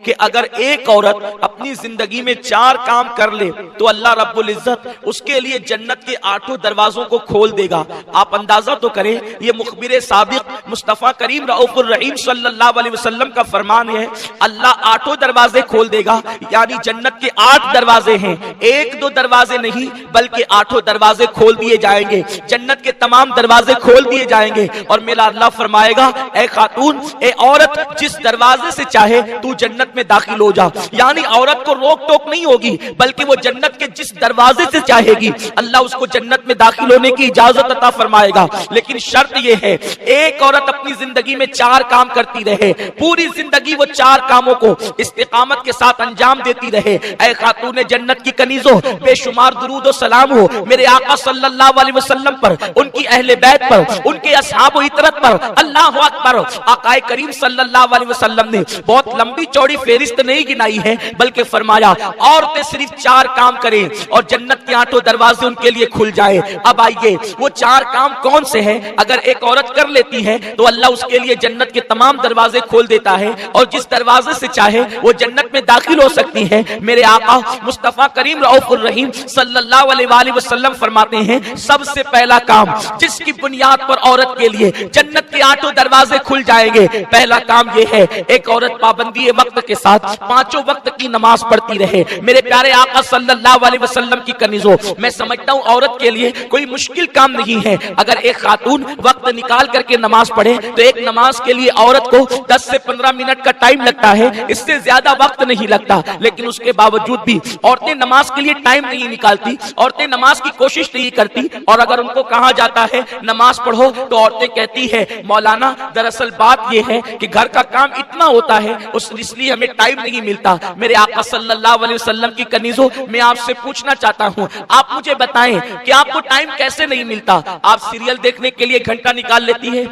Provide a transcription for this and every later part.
कि अगर एक औरत अपनी जिंदगी में 4 काम कर ले तो अल्लाह रब्बुल इज्जत उसके लिए जन्नत के 8 दरवाजों को खोल देगा। आप अंदाजा तो करें, ये मुखबिर सादिक मुस्तफा करीम रऊफुर रहीम सल्लल्लाहु अलैहि वसल्लम का फरमान है, अल्लाह 8 दरवाजे खोल देगा। यानी जन्नत के 8 दरवाजे हैं, 1-2 दरवाजे नहीं बल्कि 8 दरवाजे खोल दिए जाएंगे। जन्नत के तमाम दरवाजे खोल दिए जाएंगे और मेरा अल्लाह फरमाएगा, ए खातून, ए औरत, जिस दरवाजे से चाहे तू जन्नत में दाखिल हो जा। यानी औरत को रोक टोक नहीं होगी, बल्कि वो जन्नत के जिस दरवाजे से चाहेगी अल्लाह उसको जन्नत में दाखिल होने की इजाजत अता फरमाएगा। लेकिन शर्त यह है, एक औरत अपनी जिंदगी में 4 काम करती रहे, पूरी जिंदगी वो 4 कामों को इस्तिकामत के साथ अंजाम देती रहे। ऐ खातून जन्नत की कनीजों, बेशुमार दुरूद और सलाम हो मेरे आका सल्लल्लाहु अलैहि वसल्लम पर, उनकी अहले बैत पर, उनके असहाब व इतरत पर। अल्लाहु अकबर। आकाए करीम सल्लल्लाहु अलैहि वसल्लम ने बहुत लंबी चौड़ी फेरिस्त नहीं गिनाई है, बल्कि फरमाया औरतें सिर्फ 4 काम करें और जन्नत के 8 दरवाजे उनके लिए खुल जाए। अब आइए वो 4 काम कौन से हैं? अगर एक औरत कर लेती है तो अल्लाह उसके लिए जन्नत के तमाम दरवाजे खोल देता है और जिस दरवाजे से चाहे वो जन्नत में दाखिल हो सकती है। मेरे आका मुस्तफा करीम रऊफुर रहीम सल्लल्लाहु अलैहि वसल्लम फरमाते हैं, सबसे पहला काम जिसकी बुनियाद पर औरत के लिए जन्नत के 8 दरवाजे खुल जाएंगे, पहला काम ये है, एक औरत पाबंदी वक्त के साथ 5 वक्त की नमाज पढ़ती रहे। मेरे प्यारे आका सल्लल्लाहु अलैहि वसल्लम की कनीजों, मैं समझता हूँ औरत के लिए कोई मुश्किल काम नहीं है अगर एक खातून वक्त निकाल करके नमाज पढ़े। तो एक नमाज के लिए औरत को 10 से 15 मिनट का टाइम लगता है, इससे ज्यादा वक्त नहीं लगता। लेकिन उसके बावजूद भी औरतें नमाज के लिए टाइम नहीं निकालती, औरतें नमाज की कोशिश नहीं करती। और अगर उनको कहा जाता है नमाज पढ़ो तो औरतें कहती है, मौलाना दरअसल बात यह है कि घर का काम इतना होता है इसलिए हमें टाइम नहीं मिलता। मेरे आका सल्लल्लाहु अलैहि वसल्लम की कनीजों, मैं आपसे पूछना चाहता हूँ, आप मुझे बताएं कि आपको टाइम कैसे नहीं मिलता? आप सीरियल देखने के लिए घंटा निकाल लेती है,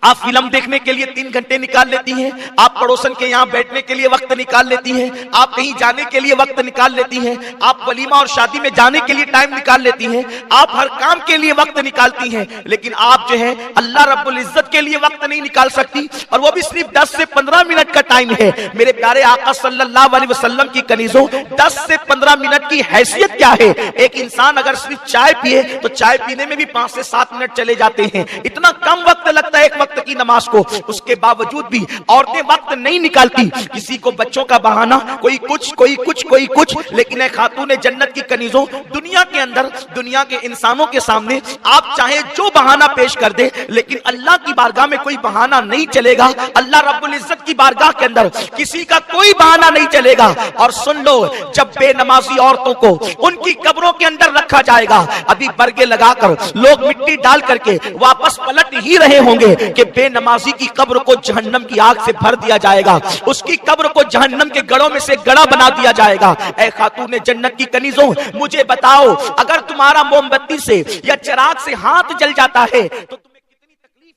आप फिल्म देखने के लिए 3 घंटे निकाल लेती हैं, आप पड़ोसन के यहाँ बैठने के लिए वक्त निकाल लेती हैं, आप कहीं जाने के लिए वक्त निकाल लेती हैं, आप वलीमा और शादी में जाने के लिए टाइम निकाल लेती हैं, आप हर काम के लिए वक्त निकालती हैं। लेकिन आप जो है अल्लाह रब्बुल इज्जत के लिए वक्त नहीं निकाल सकती, और वो भी सिर्फ 10 से 15 मिनट का टाइम है। मेरे प्यारे आका सल्लल्लाहु अलैहि वसल्लम की कनीजों, 10 से 15 मिनट की हैसियत क्या है? एक इंसान अगर सिर्फ चाय पिए तो चाय पीने में भी 5 से 7 मिनट चले जाते हैं, इतना कम वक्त लगता है एक वक्त की नमाज को। उसके बावजूद भी औरतें वक्त नहीं निकालती, किसी को बच्चों का बहाना, कोई कुछ कोई कुछ कोई कुछ। लेकिन खातून जन्नत की कनीजों, दुनिया के अंदर दुनिया के इंसानों के सामने आप चाहे जो बहाना पेश कर दे, लेकिन अल्लाह की बारगाह में कोई बहाना नहीं चलेगा। अल्लाह रब्बुल इज्जत की बारगाह के अंदर किसी का कोई बहाना नहीं चलेगा। और सुन लो, जब बेनमाजी औरतों को उनकी कब्रों के अंदर रखा जाएगा, अभी बरगे लगाकर लोग मिट्टी डाल करके वापस पलट ही रहे होंगे कि बेनमाजी की कब्र को जहन्नम की आग से भर दिया जाएगा, उसकी कब्र को जहन्नम के गड़ों में से गड़ा बना दिया जाएगा। ऐ खातून जन्नत की कनीजों, मुझे बताओ, अगर तुम्हारा मोमबत्ती से या चिराग से हाथ जल जाता है तो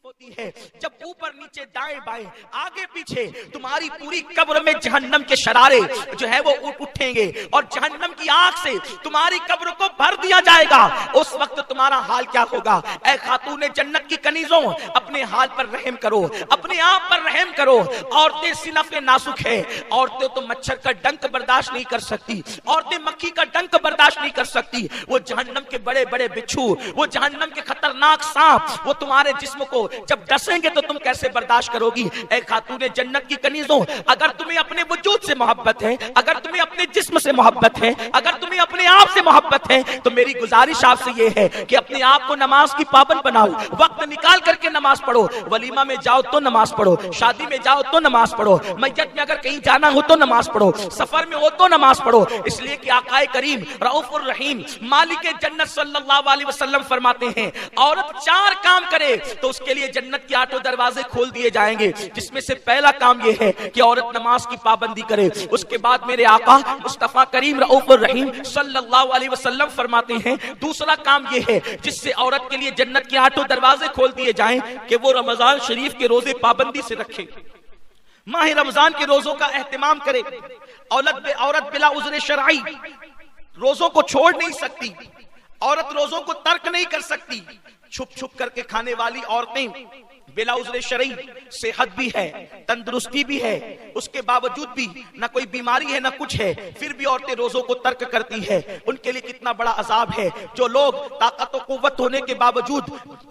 होती है जब ऊपर नीचे दाएं बाएं आगे पीछे तुम्हारी पूरी कब्र में जहन्नम के शरारे जो है वो उठेंगे और जहन्नम की आग से तुम्हारी कब्र को भर दिया जाएगा। उस वक्त तुम्हारा हाल क्या होगा? ऐ खातून जन्नत की कनीजों, अपने हाल पर रहम करो, अपने आप पर रहम करो। औरतें सिनफ़े नाजुक है, औरतें तो मच्छर का डंक बर्दाश्त नहीं कर सकती, औरतें मक्खी का डंक बर्दाश्त नहीं कर सकती। वो जहन्नम के बड़े बड़े बिच्छू, वो जहन्नम के खतरनाक सांप, वो तुम्हारे जिस्म को जब डसेंगे तो तुम कैसे बर्दाश्त करोगी? ऐ खातून जन्नत की कनीजों, अगर तुम्हें अपने वजूद से मोहब्बत है, अगर तुम्हें अपने जिस्म से मोहब्बत है, अगर तुम्हें अपने आप से मोहब्बत है, तो मेरी गुजारिश आपसे ये है कि अपने आप को नमाज की पाबंद बनाओ, वक्त निकाल करके नमाज पढ़ो। वलीमा में जाओ तो नमाज पढ़ो, शादी में जाओ तो नमाज पढ़ो, मस्जिद में अगर कहीं जाना हो तो नमाज पढ़ो, सफर में हो तो नमाज पढ़ो। इसलिए कि आकाए करीम रऊफुर रहीम मालिक जन्नत सल्लल्लाहु अलैहि वसल्लम फरमाते हैं, औरत 4 काम करे तो उसके लिए जन्नत के 8 दरवाजे खोल दिए जाएंगे। जिसमें से पहला काम यह है कि औरत नमाज की पाबंदी करे। उसके बाद मेरे आका मुस्तफा करीम रऊफुर रहीम सल्लल्लाहु अलैहि वसल्लम फरमाते हैं, दूसरा काम यह है जिससे औरत के लिए जन्नत के 8 दरवाजे खोल दिए जाएं कि वो रमजान शरीफ के रोजे पाबंदी से रखे, माह रमजान के रोजों का एहतमाम करे। औरत बिला उज़्र शरई रोजों को छोड़ नहीं सकती, औरत रोजों को तर्क नहीं कर सकती। छुप छुप करके खाने वाली औरतें बिला उज़्र शरई, सेहत भी है, तंदुरुस्ती भी है, उसके बावजूद भी ना कोई बीमारी है ना कुछ है, फिर भी औरतें रोजों को तर्क करती है। उनके लिए कितना बड़ा अजाब है। जो लोग ताकत और कुव्वत होने के बावजूद,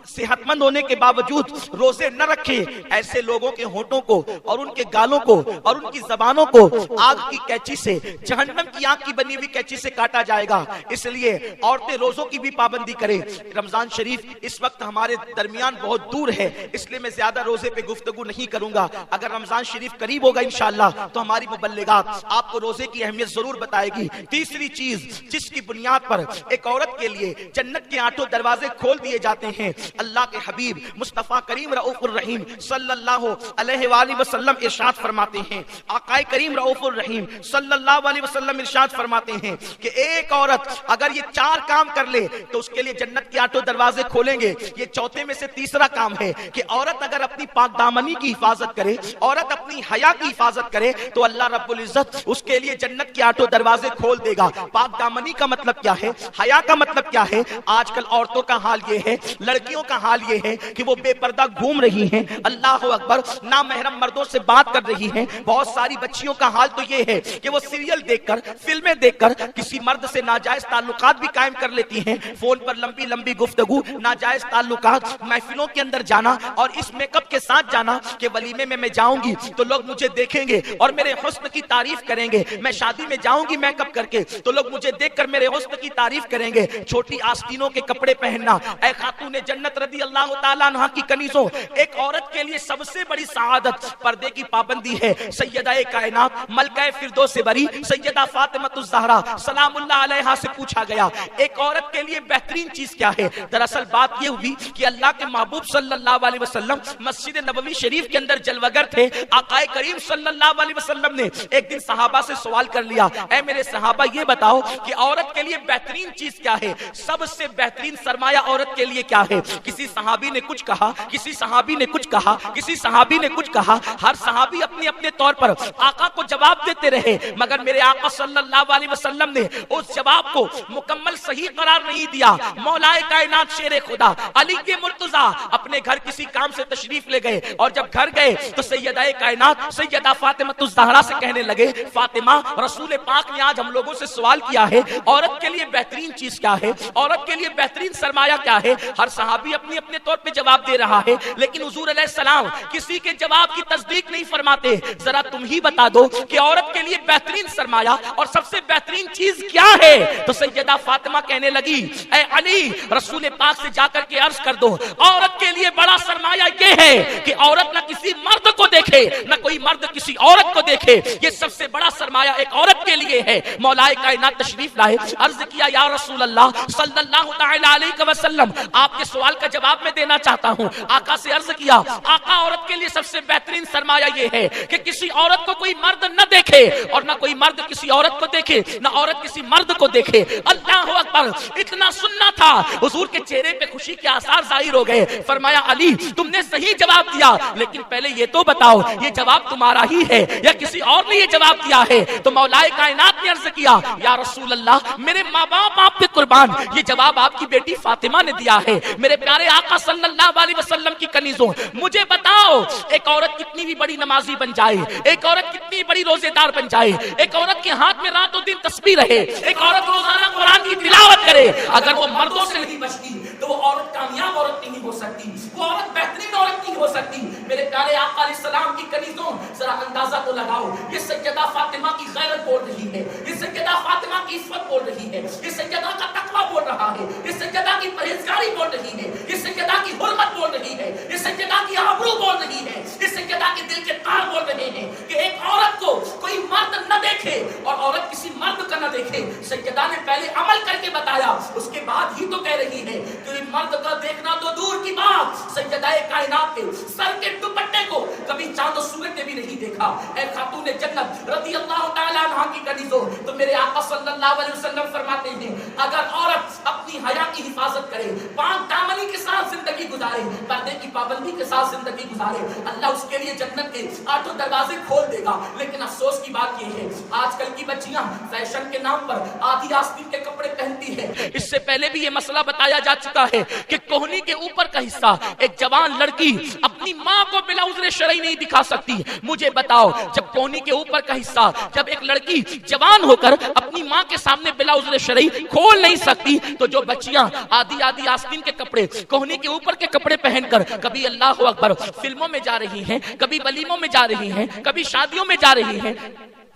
सेहतमंद होने के बावजूद रोजे न रखे, ऐसे लोगों के होठों को और उनके गालों को और उनकी जबानों को आग की कैंची से, जहन्नम की आग की बनी हुई कैंची से काटा जाएगा। इसलिए औरतें रोजों की भी पाबंदी करें। रमजान शरीफ इस वक्त हमारे दरमियान बहुत दूर है, इसलिए मैं ज्यादा रोजे पे गुफ्तगू नहीं करूंगा। अगर रमजान शरीफ करीब होगा इंशाअल्लाह तो हमारी मुबल्लिगात आपको रोजे की अहमियत जरूर बताएगी। तीसरी चीज जिसकी बुनियाद पर एक औरत के लिए जन्नत के 8 दरवाजे खोल दिए जाते हैं, अल्लाह के हबीब मुस्तफा करीम रऊफुर रहीम सल्लल्लाहु अलैहि वसल्लम इरशाद फरमाते हैं, आकाए करीम रऊफुर रहीम सल्लल्लाहु अलैहि वसल्लम इरशाद फरमाते हैं कि एक औरत अगर ये 4 काम कर ले तो उसके लिए जन्नत के 8 दरवाजे खोलेंगे। ये चौथे में से तीसरा काम है कि औरत अगर अपनी पाक दामनी की हिफाजत करे, औरत अपनी हया की हिफाजत करे, तो अल्लाह रब्बुल इज्जत उसके लिए जन्नत के 8 दरवाजे खोल देगा। पाक दामनी का मतलब क्या है, हया का मतलब क्या है? आजकल औरतों का हाल ये है, लड़कियों का हाल ये है कि वो बेपर्दा घूम रही हैं, अल्लाह अकबर, ना महरम मर्दों से बात कर रही हैं। बहुत सारी बच्चियों का हाल तो ये है कि वो सीरियल देखकर, फिल्में देखकर किसी मर्द से नाजायज ताल्लुकात भी कायम कर लेती हैं। फोन पर लंबी लंबी गुफ्तगू, नाजायज ताल्लुकात, महफिलों के अंदर जाना और इस मेकअप के साथ जाना कि वलीमे में मैं जाऊंगी तो लोग मुझे देखेंगे और मेरे हुस्न की तारीफ करेंगे। मैं शादी में जाऊंगी मेकअप करके तो लोग मुझे देखकर मेरे हुस्न की तारीफ करेंगे। छोटी आस्तीनों के कपड़े पहनना। ऐ खातूने जन्नत रदी अल्लाह ताला अन्हा की कनीज़ों, एक औरत के लिए सबसे बड़ी सआदत पर्दे की पाबंदी है। सैयदा कायनात मलका फिरदौस से बरी सैयदा फातिमातुज़ ज़हरा सलामुल्लाह अलैहा से पूछा गया, एक औरत के लिए बेहतरीन चीज क्या है? दरअसल बात यह हुई कि अल्लाह के महबूब सल्लल्लाहु अलैहि वसल्लम मस्जिद नबवी शरीफ के अंदर जलवगर थे। आकाए करीम सल्लल्लाहु अलैहि वसल्लम ने एक दिन सहाबा से सवाल कर लिया, ऐ मेरे सहाबा ये बताओ कि औरत के लिए बेहतरीन चीज क्या है? सबसे बेहतरीन सरमाया औरत के लिए क्या है? किसी सहाबी ने कुछ कहा, किसी सहाबी ने कुछ कहा, किसी सहाबी ने कुछ कहा। हर सहाबी अपने अपने तौर पर आका को जवाब देते रहे, मगर मेरे आका सल्लल्लाहु अलैहि वसल्लम ने उस जवाब को मुकम्मल सही करार नहीं दिया। मौलाए कायनात शेर खुदा अली के मुर्तजा अपने घर किसी काम से तशरीफ ले गए और जब घर गए तो सैयदा कायनात सैयदा फातिमातुज़ ज़हरा से कहने लगे, फातिमा, रसूल पाक ने आज हम लोगों से सवाल किया है, औरत के लिए बेहतरीन चीज क्या है? औरत के लिए बेहतरीन सरमाया क्या है? हर सहाबी अपने अपने तौर पे जवाब दे रहा है, लेकिन हुजूर अलैहिस्सलाम किसी के जवाब की तस्दीक नहीं फरमाते। जरा तुम ही बता दो कि औरत के लिए बेहतरीन सरमाया और सबसे बेहतरीन चीज क्या है? तो सैयदा फातिमा कहने लगी, ऐ अली, रसूल पाक से जाकर के अर्ज कर दो, औरत के लिए बड़ा सरमाया ये है कि औरत ना किसी मर्द को देखे, ना कोई मर्द किसी औरत को देखे। ये सबसे बड़ा सरमाया एक औरत के लिए है। मौलाए कायनात तशरीफ लाए, अर्ज किया, या रसूल अल्लाह सल्लल्लाहु तआला अलैहि वसल्लम, आपके सवाल का जवाब मैं देना चाहता हूँ। आका से अर्ज किया, आका, औरत के लिए सबसे बेहतरीन सरमाया ये है कि किसी औरत को कोई मर्द न देखे और ना कोई मर्द किसी औरत को देखे, ना औरत किसी मर्द को देखे। अल्लाह अकबर, इतना सुनना था, हुजूर के चेहरे पे खुशी के आसार जाहिर हो गए। फरमाया, अली, तुमने सही जवाब दिया, लेकिन पहले ये तो बताओ ये जवाब तुम्हारा ही है या किसी और ने ये जवाब दिया है? तो मौलाए कायनात ने अर्ज किया, या रसूल अल्लाह, मेरे माँ बाप आप पे कुर्बान, ये जवाब आपकी बेटी फातिमा ने दिया है। मेरे प्यारे आका सल्लल्लाहु अलैहि वसल्लम की कनीजों, मुझे बताओ, एक औरत कितनी भी बड़ी नमाजी बन जाए, एक औरत कितनी बड़ी रोजेदार बन जाए, एक औरत के हाथ में रातों दिन तस्बीह रहे, एक औरत रोजाना कुरान की तिलावत करे, अगर वो मर्दों से नहीं बचती तो वो औरत कामयाब औरत नहीं हो सकती, वो औरत बेहतरीन औरत नहीं हो सकती। मेरे प्यारे आका अलैहिस्सलाम की कनीजों, जरा अंदाजा तो लगाओ, ये सैयदा फातिमा की गैरत बोल रही है, ये सैयदा फातिमा की इस्फत बोल रही है, ये सैयदा का तकवा बोल रहा है, ये सैयदा की परहेजगारी बोल रही है, ये सैयदा की हुर्मत बोल रही है, ये सैयदा की आबरू बोल रही है, ये सैयदा के दिल के तार बोल रहे हैं कि एक औरत को कोई मर्द न देखे और औरत किसी मर्द का न देखे। सैयदा ने पहले अमल करके बताया, उसके बाद ही तो कह रही है कि मर्द का देखना तो दूर की बात, सैयदा कायनात के सर के दुपट्टे को कभी चांद और सूरज ने भी नहीं देखा। ऐ खातूने जन्नत रज़ी अल्लाह ताला अन्हा की कनीज़ों, तो मेरे आका सल्लल्लाहु अलैहि वसल्लम फरमाते हैं, अगर औरत अपनी हया की हिफाजत करे, पाक दामनी के साथ जिंदगी गुजारे, पर्दे की पाबंदी के साथ जिंदगी गुजारे, अल्लाह उसके लिए जन्नत के 8 दरवाजे खोल देगा। लेकिन अफसोस की बात यह है, आजकल की बच्चियां फैशन के नाम पर आधी आस्तीन के कपड़े पहनती है। इससे पहले भी ये मसला बताया जा चुका है कि कोहनी के ऊपर का हिस्सा, एक जवान लड़की अपने अपनी माँ को बिला उज़्र शरई नहीं दिखा सकती। मुझे बताओ, जब कोहनी के ऊपर का हिस्सा, जब एक लड़की जवान होकर अपनी माँ के सामने बिला उज़्र शरई खोल नहीं सकती, तो जो बच्चियां आदि आदि आस्तीन के कपड़े, कोहनी के ऊपर के कपड़े पहनकर कभी अल्लाह अकबर फिल्मों में जा रही हैं, कभी वलीमों में जा रही हैं, कभी शादियों में जा रही हैं,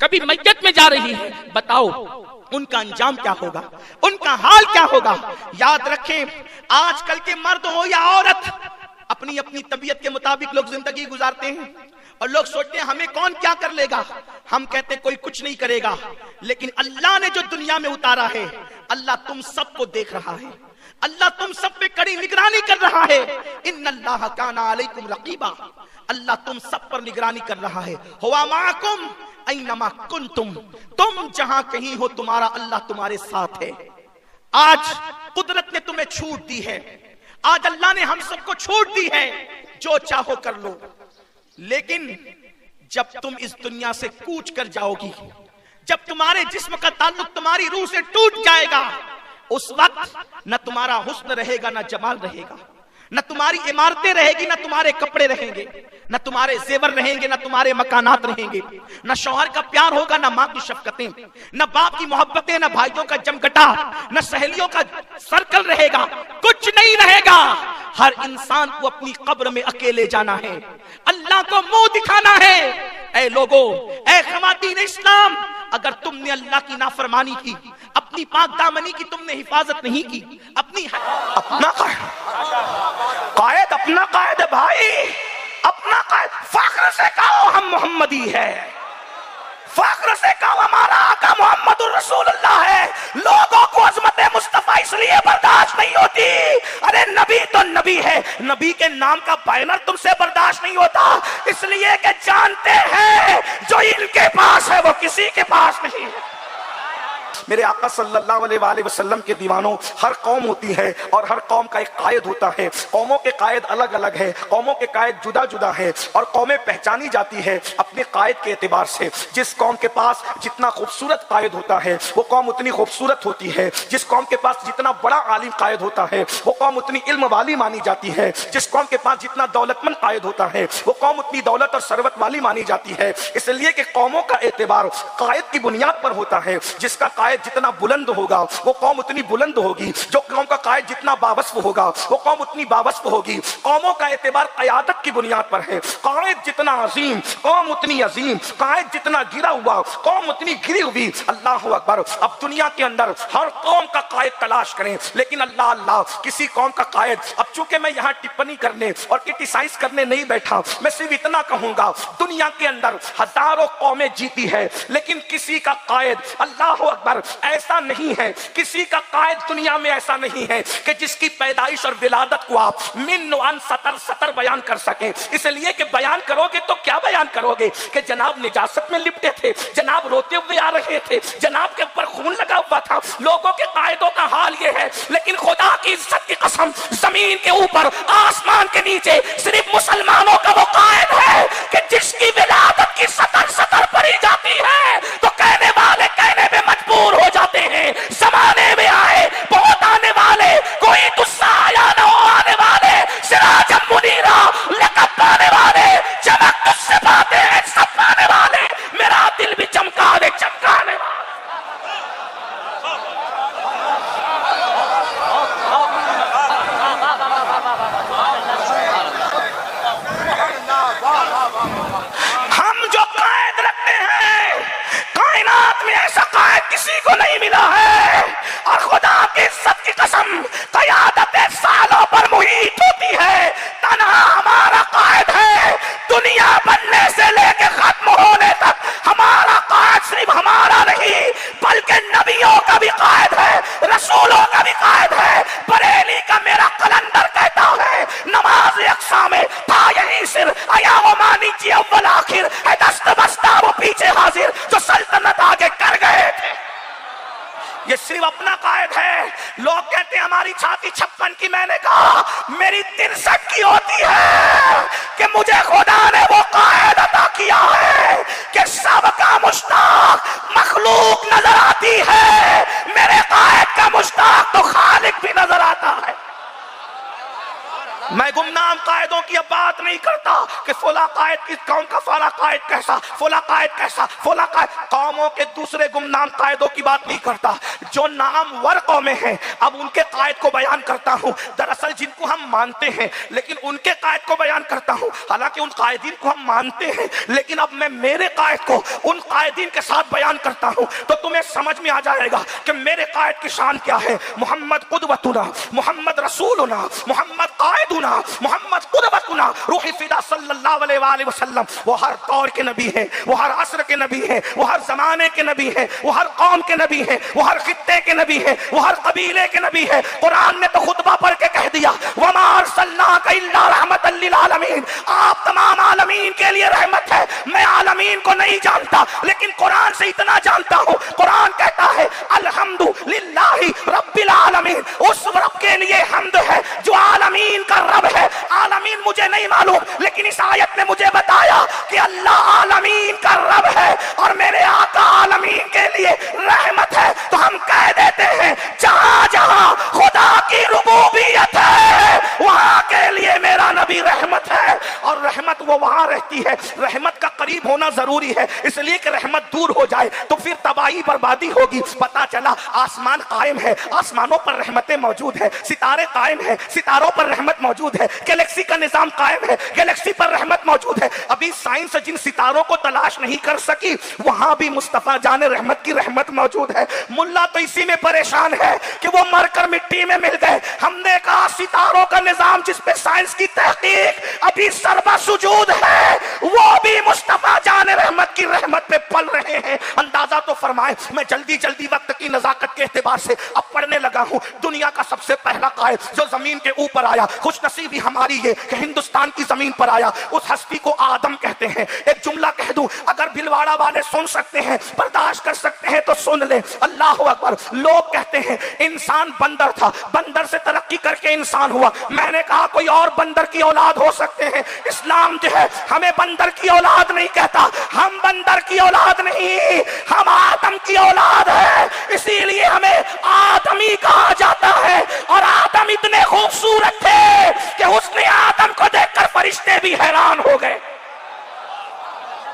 कभी मैयत में जा रही है, बताओ उनका अंजाम क्या होगा, उनका हाल क्या होगा। याद रखें, आजकल के मर्द हो या औरत, अपनी अपनी तबीयत के मुताबिक लोग जिंदगी गुजारते हैं और लोग सोचते हैं हमें कौन क्या कर लेगा। हम कहते कोई कुछ नहीं करेगा, लेकिन अल्लाह ने जो दुनिया में उतारा है, अल्लाह तुम सबको देख रहा है, अल्लाह तुम सब पे कड़ी निगरानी कर रहा है। इन्नल्लाह काना अलैकुम रकीबा, अल्लाह तुम सब पर निगरानी कर रहा है। हुवा माकुम ऐनमा कुंतुम, तुम जहां कहीं हो तुम्हारा अल्लाह तुम्हारे साथ है। आज कुदरत ने तुम्हें छूट दी है, आज अल्लाह ने हम सबको छूट दी है, जो चाहो कर लो। लेकिन जब तुम इस दुनिया से कूच कर जाओगी, जब तुम्हारे जिस्म का ताल्लुक तुम्हारी रूह से टूट जाएगा, उस वक्त न तुम्हारा हुस्न रहेगा, न जमाल रहेगा, न तुम्हारी इमारतें रहेगी, न तुम्हारे कपड़े रहेंगे, न तुम्हारे जेवर रहेंगे, न तुम्हारे मकानात रहेंगे, न शौहर का प्यार होगा, न माँ की शफकतें, न बाप की मोहब्बतें, न भाइयों का जमघटा, न सहेलियों का सर्कल रहेगा, कुछ नहीं रहेगा। हर इंसान को अपनी कब्र में अकेले जाना है, अल्लाह को मुंह दिखाना है। ऐ लोगों, ऐ ख़वातीन इस्लाम, अगर तुमने अल्लाह की नाफरमानी की, अपनी पाक दामनी की तुमने हिफाजत नहीं की, अपना कायद अपना कायद भाई, अपना कायद, फख्र से कहो हम मोहम्मदी है, फख्र से कहो हमारा आका मोहम्मदुर रसूलुल्लाह है। लोगों को अज़मत मुस्तफा इसलिए बर्दाश्त नहीं होती, अरे नबी तो नबी है, नबी के नाम का बैनर तुमसे बर्दाश्त नहीं होता, इसलिए कि जानते हैं जो इनके पास है वो किसी के पास नहीं है। मेरे आका सल्लल्लाहु अलैहि वसल्लम के दीवानों, हर कौम होती है और हर कौम का एक कायद होता है। कौमों के कायद अलग अलग है, कौमों के कायद जुदा जुदा है और कौमें पहचानी जाती है अपने कायद के एतबार से। जिस कौम के पास जितना खूबसूरत कायद होता है वो कौम उतनी खूबसूरत होती है। जिस कौम के पास जितना बड़ा आलिम कायद होता है वो कौम उतनी इल्म वाली मानी जाती है। जिस कौम के पास जितना दौलतमंद कायद होता है वो कौम उतनी दौलत और सरवत वाली मानी जाती है। इसलिए कि कौमों का एतबार कायद की बुनियाद पर होता है। जिसका कायद जितना बुलंद होगा वो कौम उतनी बुलंद होगी, जो कौम का कायद जितना बावस्फ होगा वो कौम उतनी बावस्फ होगी। कौमों का एतबार क़यादत की बुनियाद पर है। कायद जितना अजीम कौम उतनी अजीम, कायद जितना गिरा हुआ कौम उतनी गिरी हुई। अल्लाह अकबर। अब दुनिया के अंदर हर कौम का कायद तलाश करें, लेकिन अल्लाह अल्लाह किसी कौम का कायद, अब चूंकि मैं यहाँ टिप्पणी करने और क्रिटिसाइज करने नहीं बैठा, मैं सिर्फ इतना कहूंगा, दुनिया के अंदर हजारों कौमें जीती है लेकिन किसी का कायद, अल्लाह अकबर, ऐसा नहीं है। किसी का कायद दुनिया में ऐसा नहीं है कि जिसकी पैदाइश और विलादत को आप मिन वन सतर सतर बयान कर सके। इसलिए कि बयान करोगे तो क्या बयान करोगे कि जनाब निजासत में लिपटे थे, जनाब रोते हुए आ रहे थे, जनाब के ऊपर खून लगा हुआ था। लोगों के कायदों का हाल ये है, लेकिन खुदा की इज्जत की कसम, जमीन के ऊपर आसमान के नीचे सिर्फ मुसलमानों का वो कायद है कि जिसकी विलादत की सतर सतर पड़ी जाती है तो कहने वाले कहने में मजबूर हो जाते हैं। जमाने में आए बहुत आने वाले, कोई तुस्सा आया न हो आने वाले, सिराजम मुनीरा लक़ब पाने वाले, चमक तुझसे पाते हैं सब पाने वाले, मेरा दिल भी चमका दे चमकाने वाले। हम जो कायद रखते हैं, कायनात में ऐसा कायद किसी को नहीं मिला है। और खुदा की इज्जत की कसम, क़यादत सालों पर मुहीत होती है, तन्हा हमारा कायद है। दुनिया बनने से लेकर खत्म होने तक हमारा कायद सिर्फ हमारा नहीं बल्कि नबियों का भी कायद है, रसूलों का भी कायद है। बरेली का मेरा कलंदर कहता है, नमाज अक्सा में था यही सिर, आया वो मानी जी अव्वल आखिर, दस्त बस्ता वो पीछे हाजिर, जो सल्तनत आगे कर गए थे। ये सिर्फ अपना कायद है। लोग कहते हैं हमारी छाती 56 की, मैंने कहा मेरी 63 की होती है कि मुझे खुदा ने वो कायद अता किया है कि सबका मुश्ताक मखलूक नजर आती है, मेरे कायद का मुश्ताक तो खालिक भी नजर आता है। मैं गुमनाम तमाम कायदों की अब बात नहीं करता कि फला कायद किस कौम का, फला कायद कैसा, फला कायद कैसा, फला कायद, कौमों के दूसरे गुमनाम कायदों की बात नहीं करता जो नामवर कौमें हैं। अब उनके कायद को बयान करता हूं, दरअसल जिनको हम मानते हैं लेकिन उनके कायद को बयान करता हूं। हालांकि उन कायदीन को हम मानते हैं लेकिन अब मैं मेरे कायद को उन कायदीन के साथ बयान करता हूं तो तुम्हें समझ में आ जाएगा कि मेरे कायद की शान क्या है। मोहम्मद कुदवतुना, मोहम्मद रसूलुना, मोहम्मद कायदुना, मोहम्मद कुदवतुना, रूह फिदा सल्लल्लाहु अलैहि वसल्लम। वो हर दौर के नबी हैं, वो हर असर के नबी हैं, वो हर जमाने के नबी हैं, वो हर कौम के नबी हैं, वो हर खित्ते के नबी हैं, वो हर कबीले के नबी हैं। कुरान ने तो खुतबा पढ़ के कह दिया वमा अरसलनाका इल्ला रहमतल लिल आलमीन, आप तमाम आलमीन के लिए रहमत है। मैं आलमीन को नहीं जानता लेकिन कुरान से इतना जानता हूं, कुरान कहता है अल्हम्दुलिल्लाहि रब्बिल आलमीन, उस रब के लिए हम्द है जो आलमीन का रब है। आलमीन मुझे नहीं मालूम लेकिन इस आयत ने मुझे बताया कि अल्लाह आलमीन का रब है और मेरे आका आलमीन के लिए रहमत है। तो हम कह देते हैं जहां जहां खुदा की रुबूबियत है वहां के लिए मेरा नबी रहमत है। और रहमत वो वहां रहती है, रहमत का करीब होना जरूरी है, इसलिए कि रहमत दूर हो जाए तो फिर तबाही बर्बादी होगी। पता चला आसमान कायम है, आसमानों पर रहमतें मौजूद है, सितारे कायम है, सितारों पर रहमत मौजूद है, गैलेक्सी का निजाम कायम है, गैलेक्सी पर रहमत मौजूद है। अभी साइंस जिन सितारों को तलाश नहीं कर सकी वहां भी मुस्तफा जान रहमत की रहमत मौजूद है। मुल्ला तो इसी में परेशान है कि वो मरकर मिट्टी में मिल गए। हमने कहा सितारों का निजाम जिस पे साइंस की तहकीक अभी सर्वसुजूद है वो भी मुस्तफा जान रहमत की रहमत पे पल रहे हैं। अंदाजा तो फरमाए, मैं जल्दी जल्दी वक्त की नजाकत के एतबार से अब पढ़ने लगा हूं। दुनिया का सबसे पहला कायद जो जमीन के ऊपर आया, खुश नसीबी हमारी ये कि हिंदुस्तान की जमीन पर आया, उस हस्ती को आदम कहते हैं। एक जुमला कह दूं, अगर भिलवाड़ा वाले सुन सकते हैं, बर्दाश्त कर सकते हैं तो सुन ले। अल्लाह अकबर। लोग कहते हैं इंसान बंदर था, बंदर से तरक्की करके इंसान हुआ। मैंने कहा कोई और बंदर की औलाद हो सकते हैं, इस्लाम जो है हमें बंदर की औलाद नहीं कहता। हम बंदर की औलाद नहीं, हम आदम की औलाद है, इसीलिए हमें आदमी कहा जाता है। और आदम इतने खूबसूरत थे कि उसने आदम को देखकर फरिश्ते भी हैरान हो गए।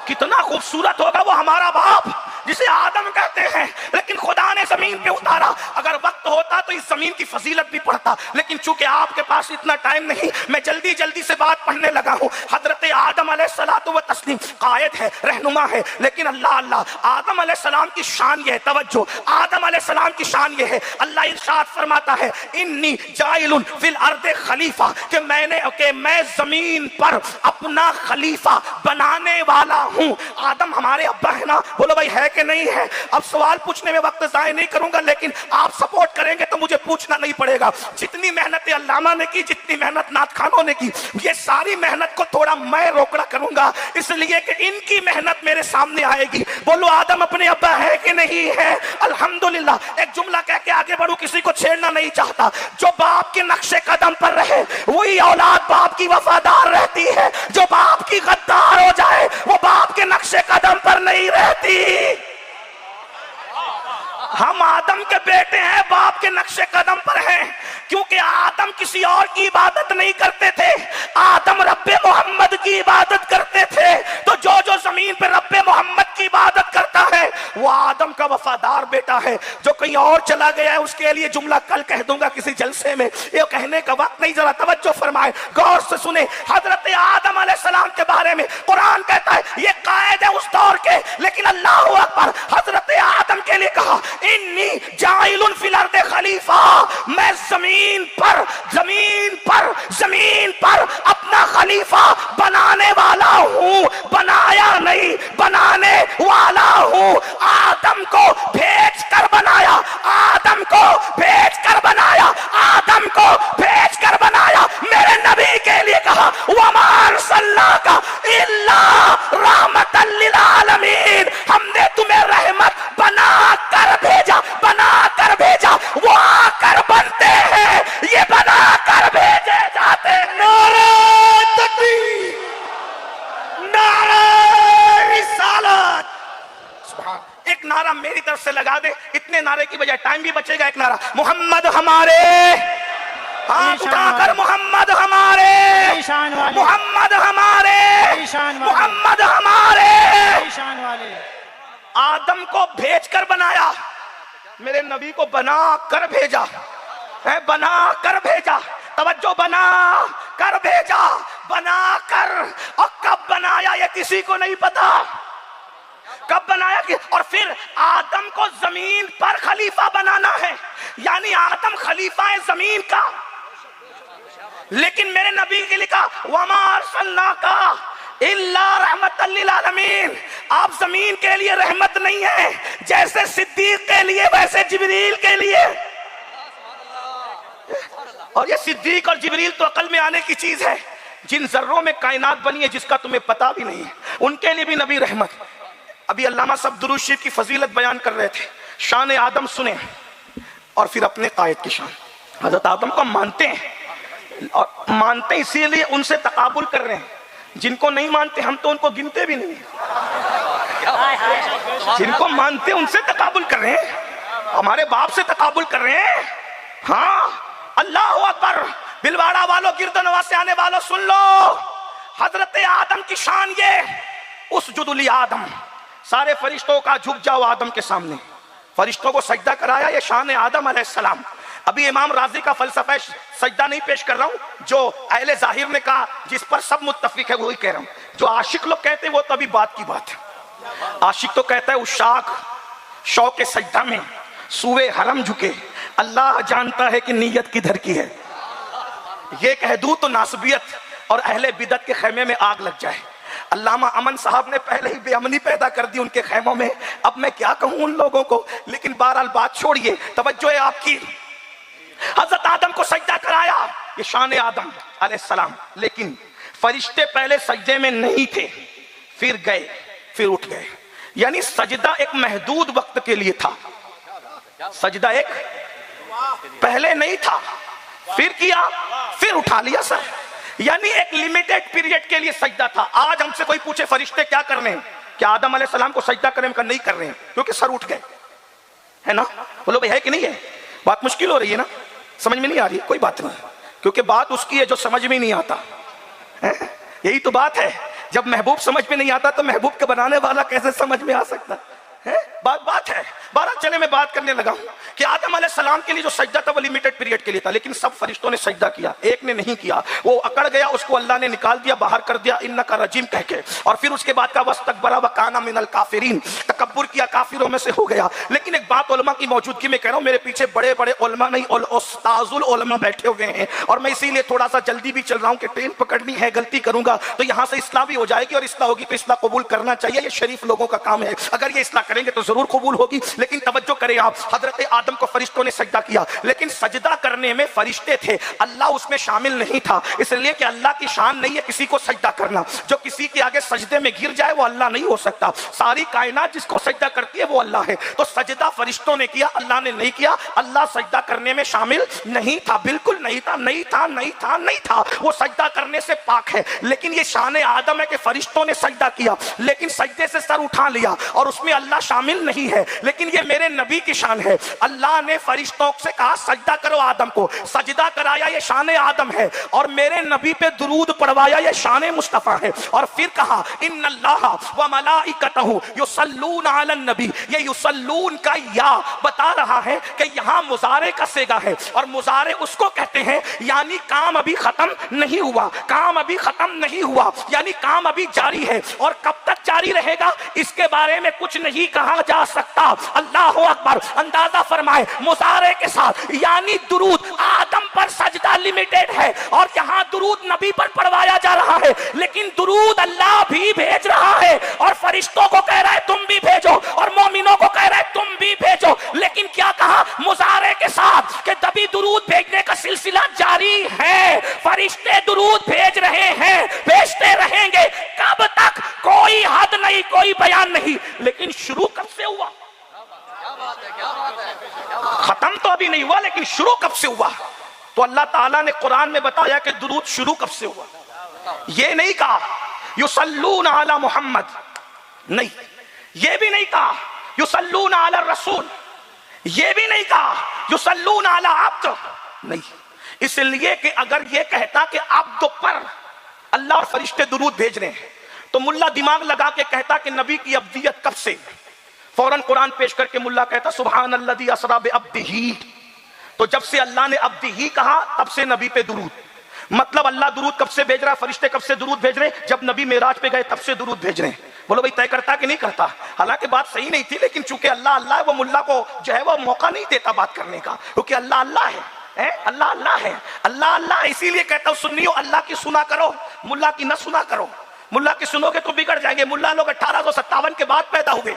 कितना खूबसूरत होगा वो हमारा बाप जिसे आदम कहते हैं, लेकिन खुदा ने जमीन पे उतारा। अगर वक्त होता तो इस जमीन की फजीलत भी पढ़ता, लेकिन चूंकि आपके पास इतना टाइम नहीं, मैं जल्दी जल्दी से बात पढ़ने लगा हूं। हजरत आदम अलैहिस्सलातु व तस्लीम कायद है, रहनुमा है, लेकिन अल्लाह अल्लाह आदम अलैहिस्सलाम की शान ये है, तवज्जो, आदम अलैहिस्सलाम की शान ये है, अल्लाह इरशाद फरमाता है इन्नी जाइलुन फिल अर्दे खलीफा, कि मैं जमीन पर अपना खलीफा बनाने वाला हूं। आदम हमारे अब्बा है ना, बोलो भाई है कि नहीं है। अब सवाल पूछने में वक्त जाया नहीं करूंगा, लेकिन आप सपोर्ट करेंगे तो मुझे पूछना नहीं पड़ेगा। जितनी मेहनत अल्लामा ने की, जितनी मेहनत नात खानों ने की, ये सारी मेहनत को थोड़ा मैं रोकड़ा करूंगा, इसलिए कि इनकी मेहनत मेरे सामने आएगी। बोलो आदम अपने अब्बा है कि नहीं है? अल्हम्दुलिल्लाह। एक जुमला कह के आगे बढ़ू, किसी को छेड़ना नहीं चाहता। जो बाप के नक्शे कदम पर रहे वही औलाद बाप की वफादार रहती है, जो बाप की गद्दार हो जाए वो बाप के नक्शे कदम पर नहीं रहती। हम आदम के बेटे हैं, बाप के नक्शे कदम पर हैं, क्योंकि आदम किसी और की इबादत नहीं करते थे, आदम रब्बे मोहम्मद की इबादत करते थे। तो जो जो जमीन पे रब्बे मोहम्मद की इबादत करता है वो आदम का वफादार बेटा है। जो कहीं और चला गया है उसके लिए जुमला कल कह दूंगा किसी जलसे में, ये कहने का वक्त नहीं। जरा तवज्जो फरमाए, गौर से सुने। हजरत आदम अलैहिस्सलाम के बारे में कुरान कहता है ये कायद है उस दौर के, लेकिन अल्लाह अकबर, हजरत आदम के लिए कहा इन्नी जाइलुन फिल अर्दे खलीफा, मैं जमीन पर अपना खलीफा बनाने वाला हूं। बनाया नहीं, बनाने वाला हूं। आदम को भेज कर बनाया, आदम को भेज कर बनाया, आदम को भेज कर बनाया। मेरे नबी के लिए कहा वमा अरसलनाका इल्ला रहमतल लिल आलमीन, हमने तुम्हें रहमत बना कर भेजा, बना कर भेजा। वो आकर बनते हैं, ये बना कर भेजे जाते हैं। नारे तकबीर, नारे रिसालत। सुभान। एक नारा मेरी तरफ से लगा दे, इतने नारे की बजाय टाइम भी बचेगा। एक नारा मोहम्मद हमारे, हाथ उठाकर मोहम्मद हमारे, मोहम्मद हमारे, मोहम्मद हमारे। आदम को भेजकर बनाया, मेरे नबी को बना कर भेजा है, बना कर भेजा। तवज्जो, बना कर भेजा, बना कर। और कब बनाया ये किसी को नहीं पता, कब बनाया कि। और फिर आदम को जमीन पर खलीफा बनाना है, यानी आदम खलीफा है जमीन का। लेकिन मेरे नबी के लिखा वमा अरसलनाका इल्ला रहमतल लिल आलमीन, आप जमीन के लिए रहमत नहीं है, जैसे सिद्दीक के लिए वैसे जिब्रील के लिए। और ये सिद्दीक और जिब्रील तो अकल में आने की चीज है। जिन जर्रों में कायनात बनी है जिसका तुम्हें पता भी नहीं है, उनके लिए भी नबी रहमत। अभी अल्लामा सब दुरूद शरीफ की फजीलत बयान कर रहे थे, शान आदम सुने और फिर अपने कायद की शान। हजरत आदम को मानते हैं और मानते इसीलिए उनसे तकाबुल कर रहे हैं। जिनको नहीं मानते हम तो उनको गिनते भी नहीं, जिनको मानते उनसे तकाबुल कर रहे हैं, हमारे बाप से तकाबुल कर रहे हैं। हाँ, अल्लाह अकबर। बिलवाड़ा वालों, गिरदनवा से आने वालों सुन लो, हजरत आदम की शान ये, उस जुदुली आदम, सारे फरिश्तों का झुक जाओ आदम के सामने, फरिश्तों को सजदा कराया, ये शान आदम अलैहिस्सलाम। अभी इमाम राजी का फलसफा सजदा नहीं पेश कर रहा हूं, जो अहले जाहिर ने कहा जिस पर सब मुत्तफिक है वही कह रहा हूं। जो आशिक लोग कहते हैं वो तभी बात की बात है। आशिक तो कहता है उस शाख शौक के सजदा में सूए हरम झुके, अल्लाह जानता है कि नीयत किधर की है। ये कह दूं तो नासबियत और अहले बिदत के खेमे में आग लग जाए। अल्लामा अमन साहब ने पहले ही बेअमनी पैदा कर दी उनके खेमों में, अब मैं क्या कहूं उन लोगों को। लेकिन बहरहाल बात छोड़िए, तवज्जो है आपकी। हजरत आदम को सजदा कराया, ये शान आदम अलैहिस्सलाम। लेकिन फरिश्ते पहले सजदे में नहीं थे, फिर गए, फिर उठ गए। यानी सजदा एक महदूद वक्त के लिए था, सजदा एक पहले नहीं था, फिर किया, फिर उठा लिया सर। यानी एक लिमिटेड पीरियड के लिए सजदा था। आज हमसे कोई पूछे फरिश्ते क्या कर रहे हैं, क्या आदम अलैहिस्सलाम को सजदा करें, हम नहीं कर रहे हैं क्योंकि सर उठ गए, है ना। बोलो भाई है कि नहीं है। बात मुश्किल हो रही है ना, समझ में नहीं आ रही है, कोई बात नहीं, क्योंकि बात उसकी है जो समझ में नहीं आता है? यही तो बात है। जब महबूब समझ में नहीं आता तो महबूब के बनाने वाला कैसे समझ में आ सकता है? बात है। 12 चले मैं बात करने लगा हूं कि आदम अलैहिस्सलाम के लिए जो सजदा था वो लिमिटेड पीरियड के लिए था, लेकिन सब फरिश्तों ने सजदा किया, एक ने नहीं किया। वो अकड़ गया, उसको अल्लाह ने निकाल दिया, बाहर कर दिया इन्नका रजीम कह के। और फिर उसके बाद का वस्तकबरा व काना मिनल काफिरीन, तकब्बुर किया, काफिरों में से हो गया। लेकिन एक बात उलमा की मौजूदगी में कह रहा हूं, मेरे पीछे बड़े बड़े उलमा नहीं उस्ताजुल उलमा बैठे हुए हैं, और मैं इसीलिए थोड़ा सा जल्दी भी चल रहा हूं कि ट्रेन पकड़नी है, गलती करूंगा तो यहां से इस्लाह भी हो जाएगी, और इस्लाह होगी तो इस्लाह कबूल करना चाहिए, ये शरीफ लोगों का काम है। अगर ये इस्लाह करेंगे तो जरूर कबूल होगी। लेकिन तवज्जो करें आप, हजरत आदम को फरिश्तों ने सजदा किया, लेकिन सजदा करने में फरिश्ते थे, अल्लाह उसमें शामिल नहीं था, इसलिए कि अल्लाह की शान नहीं है किसी को सजदा करना। जो किसी के आगे सजदे में गिर जाए वो अल्लाह नहीं हो सकता। सारी कायनात जिसको सजदा करती है वो अल्लाह है। तो सजदा फरिश्तों ने किया, अल्लाह ने नहीं किया। अल्लाह सजदा करने में शामिल नहीं था, बिल्कुल नहीं था, नहीं था, नहीं था, नहीं था। वो सजदा करने से पाक है। लेकिन ये शान आदम है कि फरिश्तों ने सजदा किया, लेकिन सजदे से सर उठा लिया, और उसमें अल्लाह शामिल नहीं है। लेकिन ये मेरे नबी की शान है। अल्लाह ने फरिश्तों से कहा सजदा करो आदम को, सजदा कराया, ये शान आदम है। और मेरे नबी पे दुरूद पढ़वाया, ये शान मुस्तफा है। और फिर कहा इन्नल्लाह व मलाइकतहु युसल्लून अलन नबी, ये युसल्लून का या बता रहा है कि यहां मुजारे का सेगा है, और मुजारे उसको कहते हैं यानी काम अभी खत्म नहीं हुआ, काम अभी खत्म नहीं हुआ, यानी काम अभी जारी है। और कब तक जारी रहेगा इसके बारे में कुछ नहीं कहा जा सकता। अल्लाह अकबर। अंदाजा फरमाए मुजारे के साथ, यानी दुरूद आदम पर सजदा लिमिटेड है, और यहां दुरूद नबी पर पढ़वाया जा रहा है। लेकिन दुरूद अल्लाह भी भेज रहा है, और फरिश्तों को कह रहा है तुम भी भेजो, और मोमिनों को कह रहा है तुम भी भेजो। लेकिन क्या कहा मुजारे के साथ कि तभी दुरूद भेजने का सिलसिला जारी है, फरिश्ते दुरूद भेज रहे हैं, भेजते रहेंगे। कब तक कोई हद नहीं, कोई बयान नहीं। लेकिन शुरू कब से हुआ? खत्म तो अभी नहीं हुआ, लेकिन शुरू कब से हुआ? तो अल्लाह ताला ने कुरान में बताया कि दुरूद शुरू कब से हुआ। ये नहीं कहा युसल्लून अला मोहम्मद, नहीं। ये भी नहीं कहा युसल्लून अला रसूल, ये भी नहीं कहा युसल्लून अला अब्द, नहीं। इसलिए कि अगर ये कहता कि आप तो पर अल्लाह और फरिश्ते दुरूद भेज रहे हैं, तो मुल्ला दिमाग लगा के कहता कि नबी की अब्दियत कब से। फौरन कुरान पेश करके मुल्ला कहता सुभान अल्लज़ी असरा बिअब्दिही। तो जब से अल्लाह ने अब्दिही कहा तब से नबी पे दुरूद। मतलब अल्लाह दुरूद कब से भेज रहा है, फरिश्ते कब से दुरूद भेज रहे हैं? जब नबी मेराज पे गए तब से दुरूद भेज रहे हैं। बोलो भाई तय करता कि नहीं करता? हालांकि बात सही नहीं थी, लेकिन चूंकि अल्लाह अल्लाह है, वो मुल्ला को जो है वो मौका नहीं देता बात करने का, क्योंकि अल्लाह अल्लाह है, अल्लाह अल्लाह है, अल्लाह अल्लाह। इसीलिए कहता हूं सुन्नियो अल्लाह की सुना करो, मुल्ला की न सुना करो। मुल्ला की सुनोगे तो बिगड़ जाएंगे। मुल्ला लोग 1857 के बाद पैदा हुए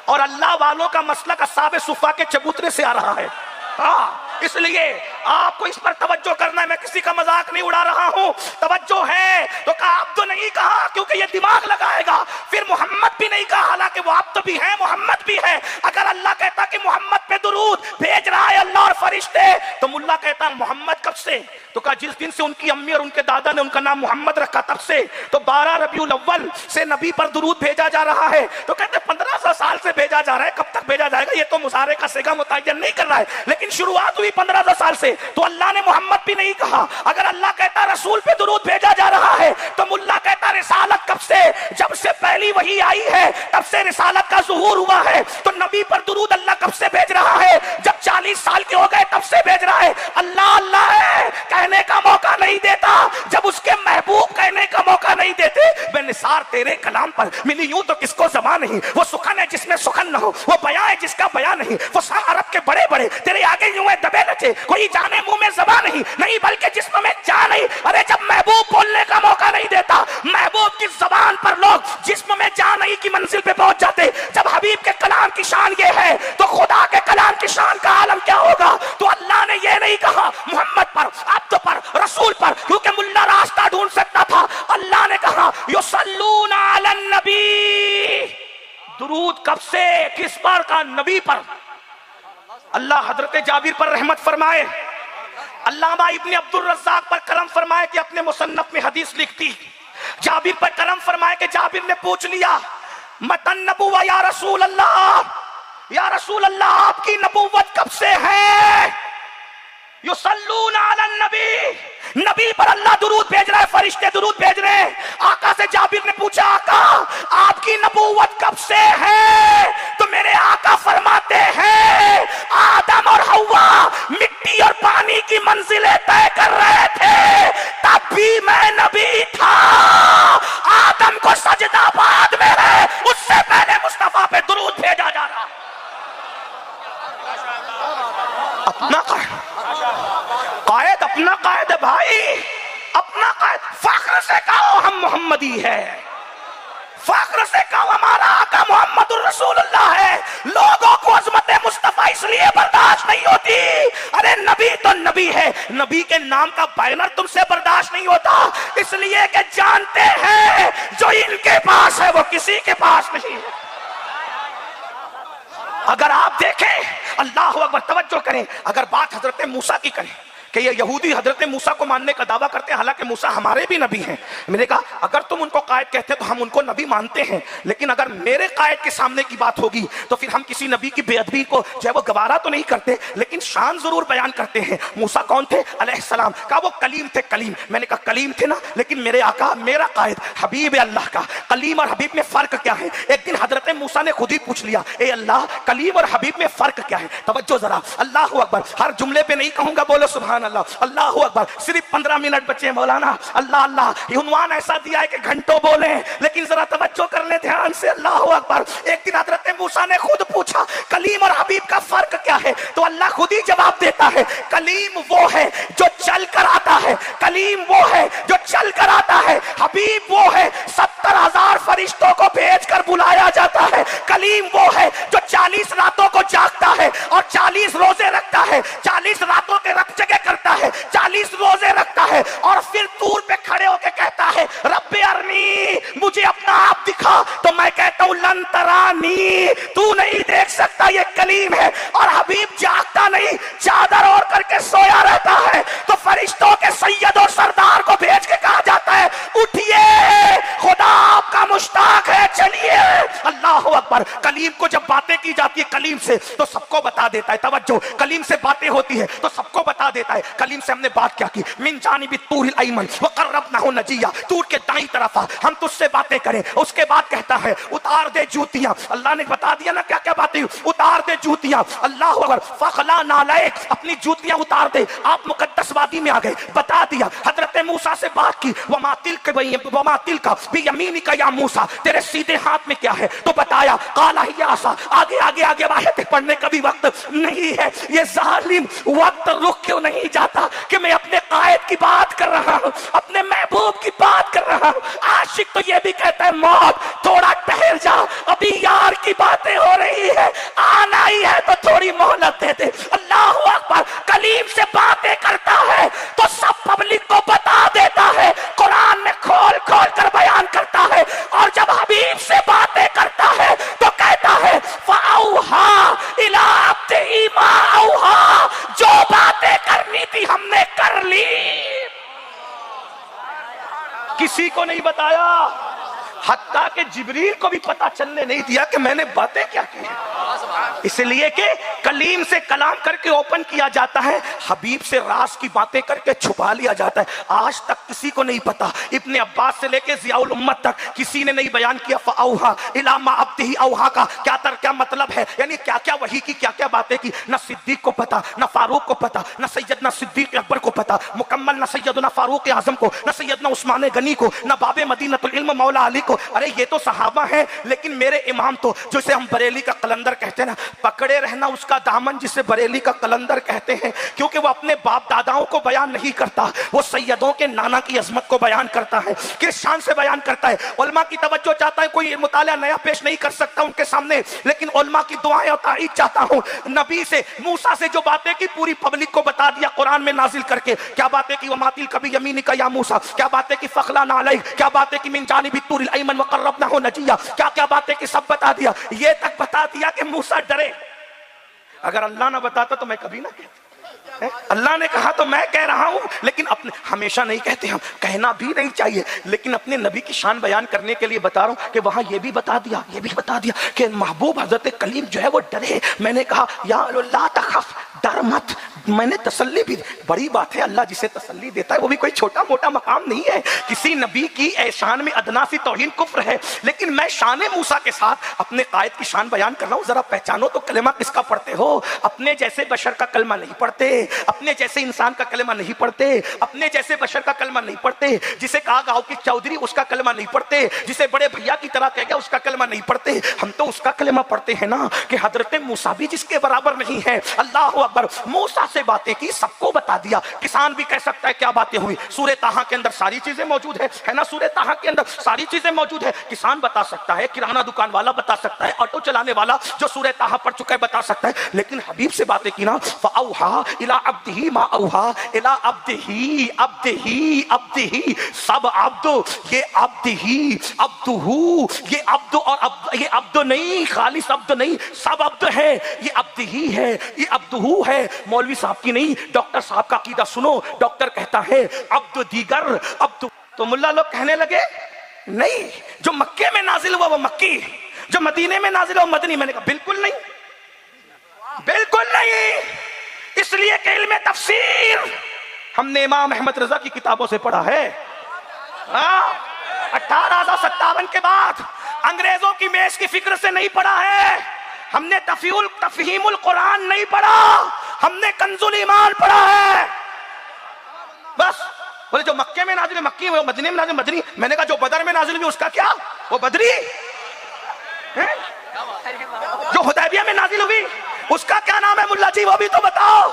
और अल्लाह वालों का मसलक अस्हाब सुफा के चबूतरे से आ रहा है। हाँ, इसलिए आपको इस पर तवज्जो करना है। मैं किसी का मजाक नहीं उड़ा रहा हूं, तवज्जो है तो कहा आप तो नहीं कहा, क्योंकि ये दिमाग लगाएगा। फिर मोहम्मद भी नहीं कहा, हालांकि वो आप तो भी है, मोहम्मद भी है। अगर अल्लाह कहता कि मोहम्मद पे दुरूद भेज रहा है अल्लाह और फरिश्ते, तो मुल्ला कहता मोहम्मद कब से? तो कहा जिस दिन से उनकी अम्मी और उनके दादा ने उनका नाम मोहम्मद रखा तब से। तो 12 रबीउल अव्वल से नबी पर दुरूद भेजा जा रहा है। तो कहते 1500 साल से भेजा जा रहा है, कब तक भेजा जाएगा ये तो मुसारे का सेगा मुतय्यन नहीं कर रहा है, लेकिन शुरुआत हुई 1500 साल से। तो अल्लाह ने मोहम्मद भी नहीं कहा। अगर अल्लाह कहता रसूल पे दुरूद भेजा जा रहा है, तो मुल्ला कहता रिसालत कब से? जब से पहली वही आई है तब से रिसालत का ज़ुहूर हुआ है। तो नबी पर दुरूद अल्लाह कब से भेज रहा है? जब 40 साल के हो गए तब से भेज रहा है। अल्लाह अल्लाह है कहने का मौका नहीं देता, जब उसके महबूब कहने का मौका नहीं देते। बेनिसार तेरे कलाम पर मिली यूं तो किसको ज़बान नहीं, वो सुखन है जिसमें सुखन न हो, वो बयां है जिसका बयां नहीं, वो साम अरब के बड़े बड़े तेरे आगे यूं है दबे नचे, कोई जाने मुंह में ज़बान नहीं बल्कि जिस्म में जान नहीं। अरे जब महबूब बोलने का मौका नहीं देता, महबूब की ज़बान पर लोग जिस्म में जान नहीं की मंजिल पे पहुंच जाते। जब हबीब के कलाम की शान ये है, तो खुदा के कलाम की शान का आलम क्या होगा? तो अल्लाह ने ये नहीं कहा मोहम्मद पर, अब्द पर, रसूल पर, क्योंकि मुल्ला रास्ता ढूंढ सकता था। अल्लाह ने कहा युसल्लूना अलन नबी। दुरूद कब से, किस पर का? नबी पर। अल्लाह हजरत जाबिर पर रहमत फरमाए, अल्लामा इब्ने अब्दुल रज़्ज़ाक पर करम फरमाए कि अपने मुसन्नफ में हदीस लिखती। जाबिर पर करम फरमाए कि जाबिर ने पूछ लिया मतन नबुव्वा या रसूल अल्लाह, या रसूल अल्लाह आपकी नबुव्वत कब से है? युसल्लूना अलन नबी, नबी पर अल्लाह दुरूद भेज रहा है, फरिश्ते दुरूद भेज रहे हैं। आका से जाबिर ने पूछा आका आपकी नबुव्वत कब से है? तो मेरे आका फरमाते हैं आदम और हव्वा मिट्टी और पानी की मंजिलें तय कर रहे थे, तब भी मैं नबी था। आदम को सजदा बाद में है, उससे पहले मुस्तफा पे दुरूद भेजा जा रहा। अपना कायद अपना कायद भाई, अपना कायद। फख्र से कहो हम मोहम्मदी है, फख्र से कहो हमारा आका मोहम्मदुर रसूलुल्लाह है। लोगों को अज़मत मुस्तफा इसलिए बर्दाश्त नहीं होती, अरे नबी तो नबी है, नबी के नाम का बैनर तुमसे बर्दाश्त नहीं होता, इसलिए कि जानते हैं जो इनके पास है वो किसी के पास नहीं है। अगर आप देखें, अल्लाह अकबर, तवज्जो करें, अगर बात हजरत मूसा की करें कि ये यहूदी हजरत मूसा को मानने का दावा करते हैं, हालांकि मूसा हमारे भी नबी हैं। मैंने कहा अगर तुम उनको कायद कहते तो हम उनको नबी मानते हैं, लेकिन अगर मेरे कायद के सामने की बात होगी तो फिर हम किसी नबी की बेअदबी को जो है वो गवारा तो नहीं करते, लेकिन शान जरूर बयान करते हैं। मूसा कौन थे? अलैहिस्सलाम। कहा वो कलीम थे, कलीम। मैंने कहा कलीम थे ना, लेकिन मेरे आका, मेरा कायद हबीब अल्लाह का। कलीम और हबीब में फर्क क्या है? एक दिन हजरत मूसा ने खुद ही पूछ लिया, ए अल्लाह कलीम और हबीब में फर्क क्या है? तवज्जो जरा, अल्लाह अकबर। हर जुमले पे नहीं कहूंगा, बोलो सुभान अल्लाह, अल्लाह अकबर। सिर्फ 15 मिनट बचे मौलाना। अल्लाह अल्लाह, ये उन्वान ऐसा दिया है कि घंटों बोले, लेकिन जरा तवज्जो कर ले ध्यान से। अल्लाह अकबर। एक दिन हजरत मूसा ने खुद पूछा कलीम और हबीब का फर्क क्या है? तो अल्लाह खुद ही जवाब देता है, कलीम वो है जो चल कर आता है, कलीम वो है जो चल कर आता है, हबीब वो है 70,000 फरिश्तों को भेज कर बुलाया जाता है, कलीम वो है जो 40 रातों को जागता है और 40 रोजे रखता है, 40 रातों के रख जगह करता है, 40 रोजे रखता है, और फिर तूर पे खड़े होकर कहता है रब्बे अरनी, मुझे अपना आप दिखा। तो मैं कहता हूं लन तरानी, तू नहीं देख सकता, ये कलीम है। और हबीब जागता नहीं, चादर ओढ़ करके सोया रहता है। तो फरिश्तों के सैयद और सरदार को भेज के कहा जाता है उठिए, खुदा आपका मुश्ताक है, चलिए। अल्लाह अकबर। कलीम को जब बातें की जाती है कलीम से तो सबको बता देता है। तवज्जो, कलीम से बातें होती है तो सबको बता देता है। कलीम से हमने बात क्या की, मिन जानिबि तूरिल अयमन व क़र्रबनाहु नजिया, तूर के दाईं तरफ हम तुझसे बातें करें। उसके बाद कहता है उतार दे जूतियां। अल्लाह ने बता दिया ना क्या क्या बातें, उतार दे जूतियां। अल्लाह अकबर, फखला नालैक, अपनी जूतियां उतार दे। आप मुकद्दस वादी में आ गए, बता दिया। हजरत मूसा से बात की, वमा तिलका बियमीनिका या मूसा, तेरे सीधे हाथ में क्या है, तो बताया काला हिया आसा। आगे आगे आगे आयतें पढ़ने का भी वक्त नहीं है। ये जालिम वक्त रुक क्यों नहीं जाता कि मैं अपने कायद की बात कर रहा हूं, अपने महबूब की बात कर रहा हूं। आशिक तो ये भी कहता है मौत थोड़ा ठहर जा, अभी यार की बातें हो रही है, आना ही है तो थोड़ी मोहलत दे दे। अल्लाह अकबर, कलीम से बातें करता है तो सब पब्लिक को बता देता है, कुरान में खोल खोल कर बयान करता है। और जब हबीब से बातें करता है तो कहता है फ़अौहा इला अब्दिही मा औहा, जो बातें करनी थी हमने कर ली, किसी को नहीं बताया। हत्ता के जिब्रील को भी पता चलने नहीं दिया कि मैंने बातें क्या की हैं। इसलिए कि कलीम से कलाम करके ओपन किया जाता है, हबीब से राज की बातें करके छुपा लिया जाता है। आज तक किसी को नहीं पता, इब्ने अब्बास से लेके ज़ियाउल उम्मत तक किसी ने नहीं बयान किया फ़अौहा इला मा अब्दिही औहा का क्या मतलब है, यानी क्या क्या वही की क्या क्या बातें की। न सिद्दीक को पता, न फारूक को पता, न सैयदना सिद्दीक अकबर को पता मुकम्मल, न सैयदना फारूक आजम को, न सैयदना उस्मान गनी को, न बाबे मदीनतुल इल्म मौला अली को। अरे ये तो सहाबा हैं, लेकिन मेरे इमाम तो जिसे हम बरेली का कलंदर कहते हैं ना, पकड़े रहना उसका दामन जिसे बरेली का कलंदर कहते हैं, क्योंकि वो अपने बाप दादाओं को बयान नहीं करता, वो सैयदों के नाना की अजमत को बयान करता है, किस शान से बयान करता है। उलमा की तवज्जो चाहता है, कोई मुताला नया पेश नहीं कर सकता उनके सामने, लेकिन उलमा की दुआएं और तारीफ चाहता हूं। नबी से, मूसा से जो बातें की पूरी पब्लिक को बता दिया कुरान में नाजिल करके। क्या बातें की, वमातिल कभी यमीनिका या मूसा, क्या बातें की फखला नालैक, क्या बातें की मिन जानिबि तूरिल अयमन व क़र्रबनाहु नजिया, क्या क्या बातें की सब बता दिया। ये तक बता दिया कि मूसा डरे। अगर अल्लाह ना बताता तो मैं कभी ना कहता, अल्लाह ने कहा तो मैं कह रहा हूं, लेकिन अपने हमेशा नहीं कहते हम, कहना भी नहीं चाहिए, लेकिन अपने नबी की शान बयान करने के लिए बता रहा हूं कि वहां ये भी बता दिया, ये भी बता दिया कि महबूब हजरत कलीम जो है वो डरे। मैंने कहा या ला तखफ, डर मत। मैंने तसल्ली भी, बड़ी बात है, अल्लाह जिसे तसल्ली देता है वो भी कोई छोटा मोटा मकाम नहीं है। किसी नबी की एहसान में अदना सी तौहीन कुफ्र है, लेकिन मैं शान मूसा के साथ अपने कायद की शान बयान कर रहा हूं। जरा पहचानो तो कलमा किसका पढ़ते हो। अपने जैसे बशर का कलमा नहीं पढ़ते, अपने जैसे इंसान का कलमा नहीं पढ़ते, अपने जैसे बशर का कलमा नहीं पढ़ते। जिसे कहा गांव की चौधरी उसका कलमा नहीं पढ़ते, जिसे बड़े भैया की तरह कह गया उसका कलमा नहीं पढ़ते। हम तो उसका कलमा पढ़ते हैं ना कि हजरत मूसा भी जिसके बराबर नहीं है। अल्लाह अकबर, मूसा से बातें की, सबको बता दिया। किसान भी कह सकता है क्या बातें हुई, सूरह ताहा के अंदर सारी चीजें मौजूद है ना, सूरह ताहा के अंदर सारी चीजें मौजूद है। किसान बता सकता है, किराना दुकान वाला बता सकता है, ऑटो चलाने वाला जो सूरह ताहा पढ़ चुका है बता सकता है। लेकिन हबीब से बातें की ना, फ़अौहा इला अब्दिही मा औहा, इला अब्दिही अब्दिही अब्दिही, सब अब्दो, ये अब्दिही अब्दुहू, ये अब्दो और ये अब्दो नहीं, खालिस अब्दो नहीं, सब अब्दो है। ये अब्दिही है, ये अब्दुहू है। मौलवी साहब की नहीं, डॉक्टर साहब का अकीदा सुनो। डॉक्टर कहता है अब्दु दीगर अब्दु, तो मुल्ला लोग कहने लगे नहीं, जो मक्के में नाजिल हुआ वो मक्की, जो मदीने में नाजिल हुआ मदनी। मैंने कहा बिल्कुल नहीं, बिल्कुल नहीं। इसलिए कि इल्म तफसीर हमने इमाम अहमद रजा की किताबों से पढ़ा है। 1857 के बाद अंग्रेजों की मेज की फिक्र से नहीं पढ़ा है। हमने तफहीमुल कुरान नहीं पढ़ा, हमने कंजुल ईमान पढ़ा है। बस बोले जो मक्के में नाजिल मक्की, वो मदीने में नाजिल मदनी। मैंने कहा जो बदर में नाजिल हुई उसका क्या, वो बदरी है? जो हुदैबिया में नाजिल हुई उसका क्या नाम है मुल्ला जी, वो भी तो बताओ।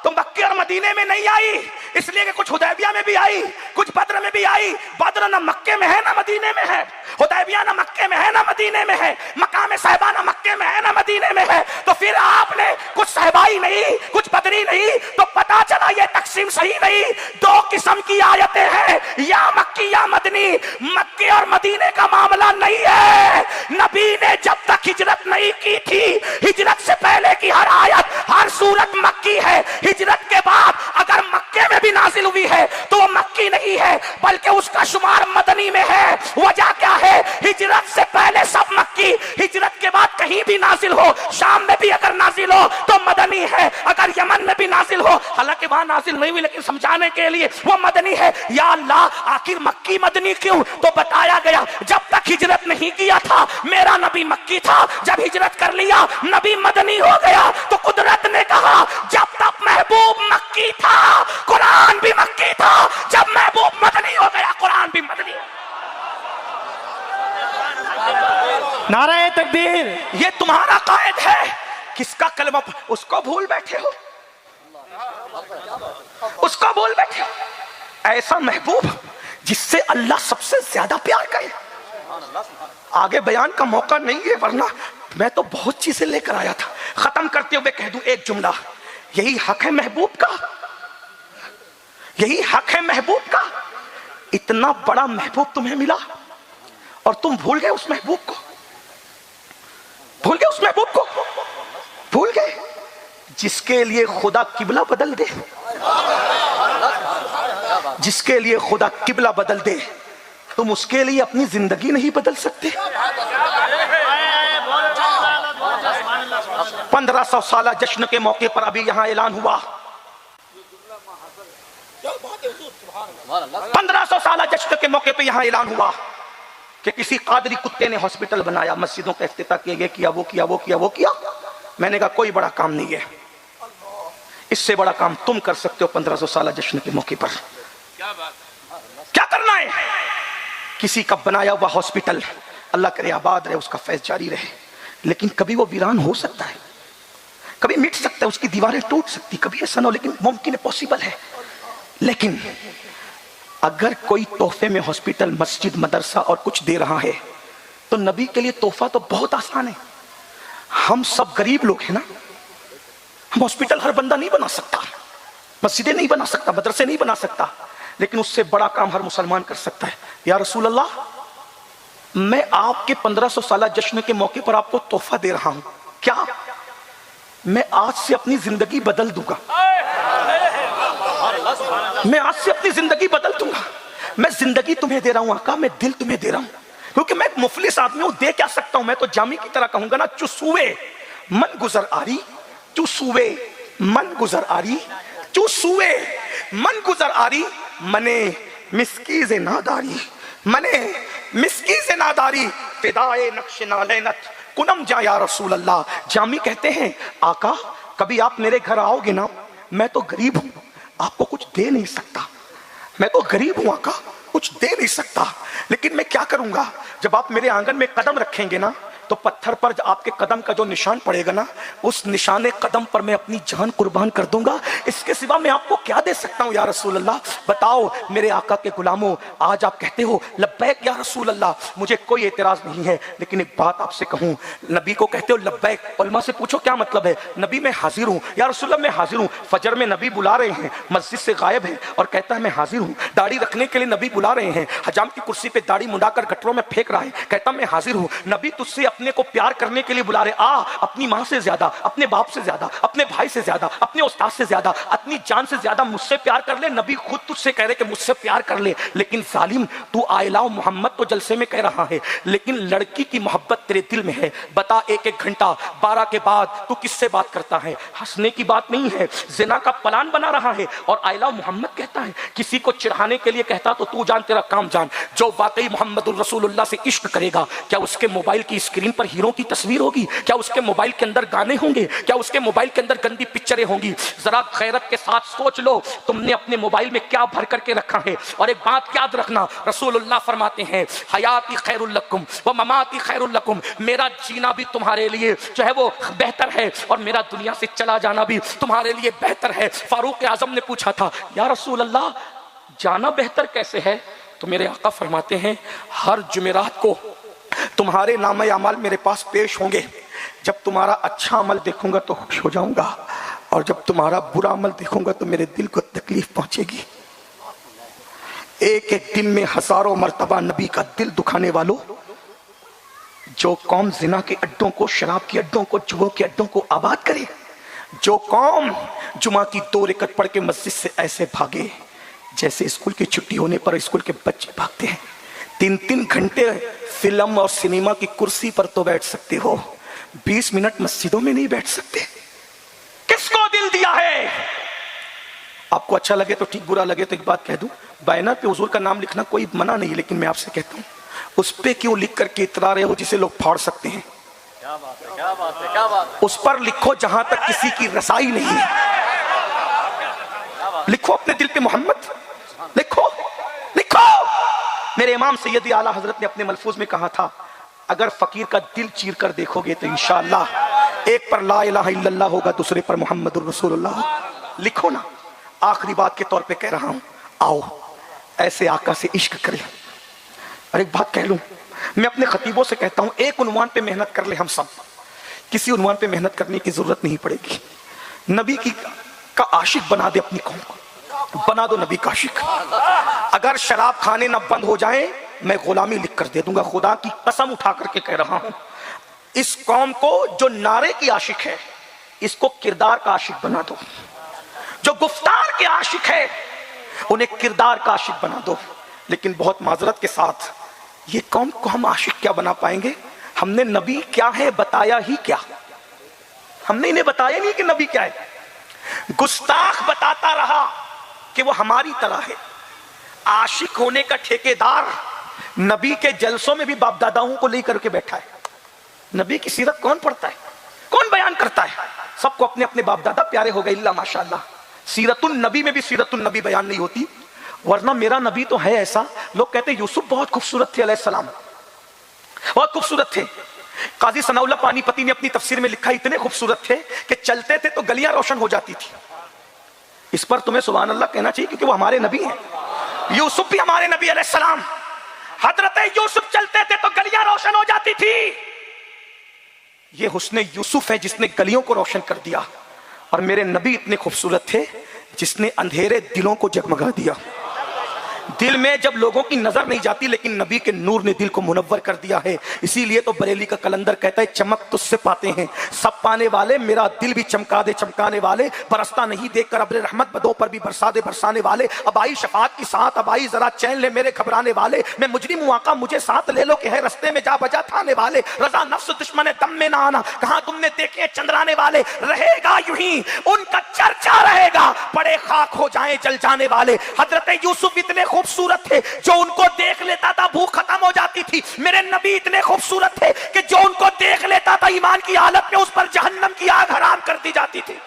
तो मक्के और मदीने में नहीं आई, इसलिए कि कुछ हुदैबिया में भी आई, कुछ बद्र में भी आई। बद्र ना मक्के में है ना मदीने में है, हुदैबिया ना मक्के में है ना मदीने में है, मकाम साहिबा ना मक्के में है ना मदीने में है। तो फिर आपने कुछ साहिबाई नहीं, कुछ बदरी नहीं, तो पता चला ये तकसीम सही नहीं। दो किस्म की आयतें हैं, या मक्की या मदनी। मक्के और मदीने का मामला नहीं है। नबी ने जब तक हिजरत नहीं की थी, हिजरत से पहले की हर आयत, हर सूरत मक्की है। हिजरत के बाद अगर मक्के में भी नाजिल हुई है तो वो मक्की नहीं है, बल्कि उसका शुमार मदनी में है। वजह क्या है? हिजरत से पहले सब मक्की, हिजरत के बाद कहीं भी नाजिल हो नाजिल हो तो मदनी है, अगर यमन में भी नाजिल हो, हालांकि वहां नाजिल नहीं हुई लेकिन समझाने के लिए वो मदनी है। या अल्लाह आखिर मक्की मदनी क्यों? तो बताया गया जब तक हिजरत नहीं किया था मेरा नबी मक्की था, जब हिजरत कर लिया नबी मदनी हो गया। तो कुदरत ने कहा जब तक महबूब मक्की था कुरान भी मक्की था, जब महबूब मदनी हो गया कुरान भी मदनी। नारे तकबीर। ये तुम्हारा कायद है, किसका कलमा उसको भूल बैठे हो, उसको भूल बैठे हो। ऐसा महबूब जिससे अल्लाह सबसे ज्यादा प्यार करे। आगे बयान का मौका नहीं है वरना मैं तो बहुत चीजें लेकर आया था। खत्म करते हुए कह दूं एक जुमला, यही हक है महबूब का, यही हक है महबूब का। इतना बड़ा महबूब तुम्हें मिला और तुम भूल गए उस महबूब को, भूल गए उस महबूब को, भूल गए जिसके लिए खुदा किबला बदल दे, जिसके लिए खुदा किबला बदल दे, तुम उसके लिए अपनी जिंदगी नहीं बदल सकते। 1500 साल जश्न के मौके पर अभी यहां ऐलान हुआ, 1500 साल जश्न के मौके पर यहां ऐलान हुआ कि किसी कादरी कुत्ते ने हॉस्पिटल बनाया, मस्जिदों का इफ्तिताह किया, ये किया, वो किया, वो किया, वो किया। मैंने कहा कोई बड़ा काम नहीं है, इससे बड़ा काम तुम कर सकते हो 1500 साल जश्न के मौके पर। क्या करना है? किसी का बनाया हुआ हॉस्पिटल, अल्लाह करे आबाद रहे, उसका फैज जारी रहे, लेकिन कभी वो वीरान हो सकता है, कभी मिट सकता है, उसकी दीवारें टूट सकती, कभी ऐसा ना हो, लेकिन मुमकिन है, पॉसिबल है। लेकिन अगर कोई तोहफे में हॉस्पिटल, मस्जिद, मदरसा और कुछ दे रहा है तो नबी के लिए तोहफा तो बहुत आसान है। हम सब गरीब लोग हैं ना, हम हॉस्पिटल हर बंदा नहीं बना सकता, मस्जिदें नहीं बना सकता, मदरसे नहीं बना सकता, लेकिन उससे बड़ा काम हर मुसलमान कर सकता है। या रसूल अल्लाह, मैं आपके 1500 साल जश्न के मौके पर आपको तोहफा दे रहा हूं, क्या मैं आज से अपनी जिंदगी बदल दूंगा? मैं आज से अपनी जिंदगी बदल दूंगा। मैं जिंदगी तुम्हें दे रहा हूं आका, मैं दिल तुम्हें दे रहा हूं, क्योंकि मैं एक मुफलिस आदमी हूं, दे क्या सकता हूं? मैं तो जामी की तरह कहूंगा ना, चुसूए मन गुजर आरी, चुसूए मन गुजर आरी, चुसूए मन गुजर आरी, मने मिस्कीज़े नादारी, मने मिस्कीज़े नादारी, फिदाए नक्श नालैनत कुनम जा या रसूल अल्लाह। जामी कहते हैं आका कभी आप मेरे घर आओगे ना, मैं तो गरीब हूं, आपको कुछ दे नहीं सकता, मैं तो गरीब हूं आका, कुछ दे नहीं सकता, लेकिन मैं क्या करूंगा, जब आप मेरे आंगन में कदम रखेंगे ना तो पत्थर पर आपके कदम का जो निशान पड़ेगा ना, उस निशाने कदम पर मैं अपनी जान कुर्बान कर दूंगा। इसके सिवा मैं आपको क्या दे सकता हूं या रसूल अल्लाह? बताओ मेरे आका के गुलामों, आज आप कहते हो लब्बैक या रसूल अल्लाह, मुझे कोई एतराज नहीं है, लेकिन एक बात आपसे कहूं, नबी को कहते हो लब्बैक, उलमा से पूछो क्या मतलब है? नबी मैं हाजिर हूं या रसूल अल्लाह, मैं हाजिर हूं। फजर में नबी बुला रहे हैं, मस्जिद से गायब है और कहता है मैं हाजिर हूं। दाढ़ी रखने के लिए नबी बुला रहे हैं, हजाम की कुर्सी पे दाढ़ी मुंडाकर गटरों में फेंक रहा है, कहता मैं हाजिर हूं। नबी तुझसे अपने को प्यार करने के लिए बुला रहे, आ अपनी मां से ज्यादा, अपने बाप से ज्यादा, अपने भाई से ज्यादा, अपने उस्ताद से ज्यादा, अपनी जान से ज्यादा मुझसे प्यार कर ले। नबी खुद तुझसे कह रहे कि मुझसे प्यार कर ले, लेकिन जालिम तू आइला मोहम्मद तो जलसे में कह रहा है, लेकिन लड़की की मोहब्बत तेरे दिल में है। बता एक एक घंटा 12 के बाद तू किससे बात करता है? हंसने की बात नहीं है, जिना का प्लान बना रहा है। और आइला मोहम्मद कहता है, किसी को चिढ़ाने के लिए कहता तो तू जान, तेरा काम जान। जो वाकई मोहम्मद रसूलुल्लाह से इश्क करेगा, क्या उसके मोबाइल की स्क्रीन पर हीरो की तस्वीर होगी? क्या उसके मोबाइल के अंदर गाने होंगे? क्या उसके मोबाइल के अंदर गंदी पिक्चरें होंगी? जरा गैरत के साथ सोच लो, तुमने अपने मोबाइल में क्या भर करके रखा है। और एक बात याद रखना, रसूलुल्लाह फरमाते हैं हयाती खैरुल लकुम व ममाती खैरुल लकुम, मेरा जीना भी तुम्हारे लिए जो है वो बेहतर है और मेरा दुनिया से चला जाना भी तुम्हारे लिए बेहतर है। फारूक आजम ने पूछा था या रसूल अल्लाह जाना बेहतर कैसे है? तो मेरे आका फरमाते हैं हर जुमेरात को तुम्हारे नामे अमल मेरे पास पेश होंगे, जब तुम्हारा अच्छा अमल देखूंगा तो खुश हो जाऊंगा और जब तुम्हारा बुरा अमल देखूंगा तो मेरे दिल को तकलीफ पहुंचेगी। एक एक दिन में हजारों मर्तबा नबी का दिल दुखाने वालों, जो कौम जिना के अड्डों को, शराब के अड्डों को, जुओं के अड्डों को आबाद करे, जो कौम जुमा की 2 रकअत पढ़ के मस्जिद से ऐसे भागे जैसे स्कूल की छुट्टी होने पर स्कूल के बच्चे भागते हैं। 3-3 घंटे फिल्म और सिनेमा की कुर्सी पर तो बैठ सकते हो, 20 मिनट मस्जिदों में नहीं बैठ सकते। दिल दिया है। आपको अच्छा लगे तो ठीक, बुरा लगे तो एक बात कह दूं, बैनर पे हुजूर का नाम लिखना कोई मना नहीं है, लेकिन मैं आपसे कहता हूं उस पे क्यों लिख करके इतरा रहे हो जिसे लोग फाड़ सकते हैं? क्या बात है, क्या बात है, क्या बात है। उस पर लिखो जहां तक किसी की रसाई नहीं है। लिखो अपने दिल पे मोहम्मद, लिखो लिखो। मेरे इमाम सैयदी आला हजरत ने अपने मलफूज में कहा था, अगर फकीर का दिल चीर कर देखोगे तो इंशाअल्लाह एक पर ला इलाहा इल्लल्लाह होगा, दूसरे पर मोहम्मदुर रसूलुल्लाह। लिखो ना। आखिरी बात के तौर पे कह रहा हूं, आओ ऐसे आका से इश्क करें। और एक बात कह लूं, मैं अपने खतीबों से कहता हूं, एक उन्वान पे मेहनत कर ले हम सब, किसी उन्वान पे मेहनत करने की जरूरत नहीं पड़ेगी। नबी की का आशिक बना दे अपनी कौम को, बना दो नबी का आशिक। अगर शराब खाने ना बंद हो जाए मैं गुलामी लिख कर दे दूंगा, खुदा की कसम उठा करके कह रहा हूं। इस कौम को जो नारे की आशिक है इसको किरदार का आशिक बना दो, जो गुफ्तार के आशिक है उन्हें किरदार का आशिक बना दो। लेकिन बहुत माजरत के साथ ये कौम को हम आशिक क्या बना पाएंगे? हमने नबी क्या है बताया ही क्या? हमने इन्हें बताया नहीं कि नबी क्या है। गुस्ताख बताता रहा कि वो हमारी तरह है। आशिक होने का ठेकेदार नबी के जलसों में भी बाप दादाओं को लेकर के बैठा है। नबी की सीरत कौन पढ़ता है, कौन बयान करता है? सबको अपने अपने बाप दादा प्यारे हो गए, इल्ला माशाअल्लाह। सीरतुन नबी में भी सीरतुन नबी बयान नहीं होती, वरना मेरा नबी तो है ऐसा। लोग कहते हैं यूसुफ बहुत खूबसूरत थे अलैहिस्सलाम, बहुत खूबसूरत थे। काजी सनाउल्लाह पानीपती ने अपनी तफसीर में लिखा, इतने खूबसूरत थे कि चलते थे तो गलियां रोशन हो जाती थी। इस पर तुम्हें सुभान अल्लाह कहना चाहिए, क्योंकि वो हमारे नबी हैं। यूसुफ भी हमारे नबी अलैहिस्सलाम। हजरत यूसुफ चलते थे तो गलियां रोशन हो जाती थी। ये हुस्ने यूसुफ है जिसने गलियों को रोशन कर दिया, और मेरे नबी इतने खूबसूरत थे जिसने अंधेरे दिलों को जगमगा दिया। दिल में जब लोगों की नजर नहीं जाती, लेकिन नबी के नूर ने दिल को मुनव्वर कर दिया है। इसीलिए तो बरेली का कलंदर कहता है, चमक तुझसे पाते हैं सब पाने वाले, मेरा दिल भी चमका दे चमकाने वाले। बरसता नहीं देखकर अब्र रहमत, बदों पर भी बरसा दे बरसाने वाले। अब आई शफात की साथ, अब आई जरा चैन ले मेरे घबराने वाले। मैं मुजरिम हूं आका मुझे साथ ले लो, कि है रस्ते में जा बजा थाने वाले। रजा नफ्स दुश्मन दम में ना आना, कहां तुमने देखे चंद्राने वाले। रहेगा यूं ही उनका चर्चा रहेगा, बड़े खाक हो जाए जल जाने वाले। हजरत यूसुफ इतने खूबसूरत थे जो उनको देख लेता था भूख खत्म हो जाती थी। मेरे नबी इतने खूबसूरत थे कि जो उनको देख लेता था ईमान की हालत में उस पर जहन्नम की आग हराम कर दी जाती थी।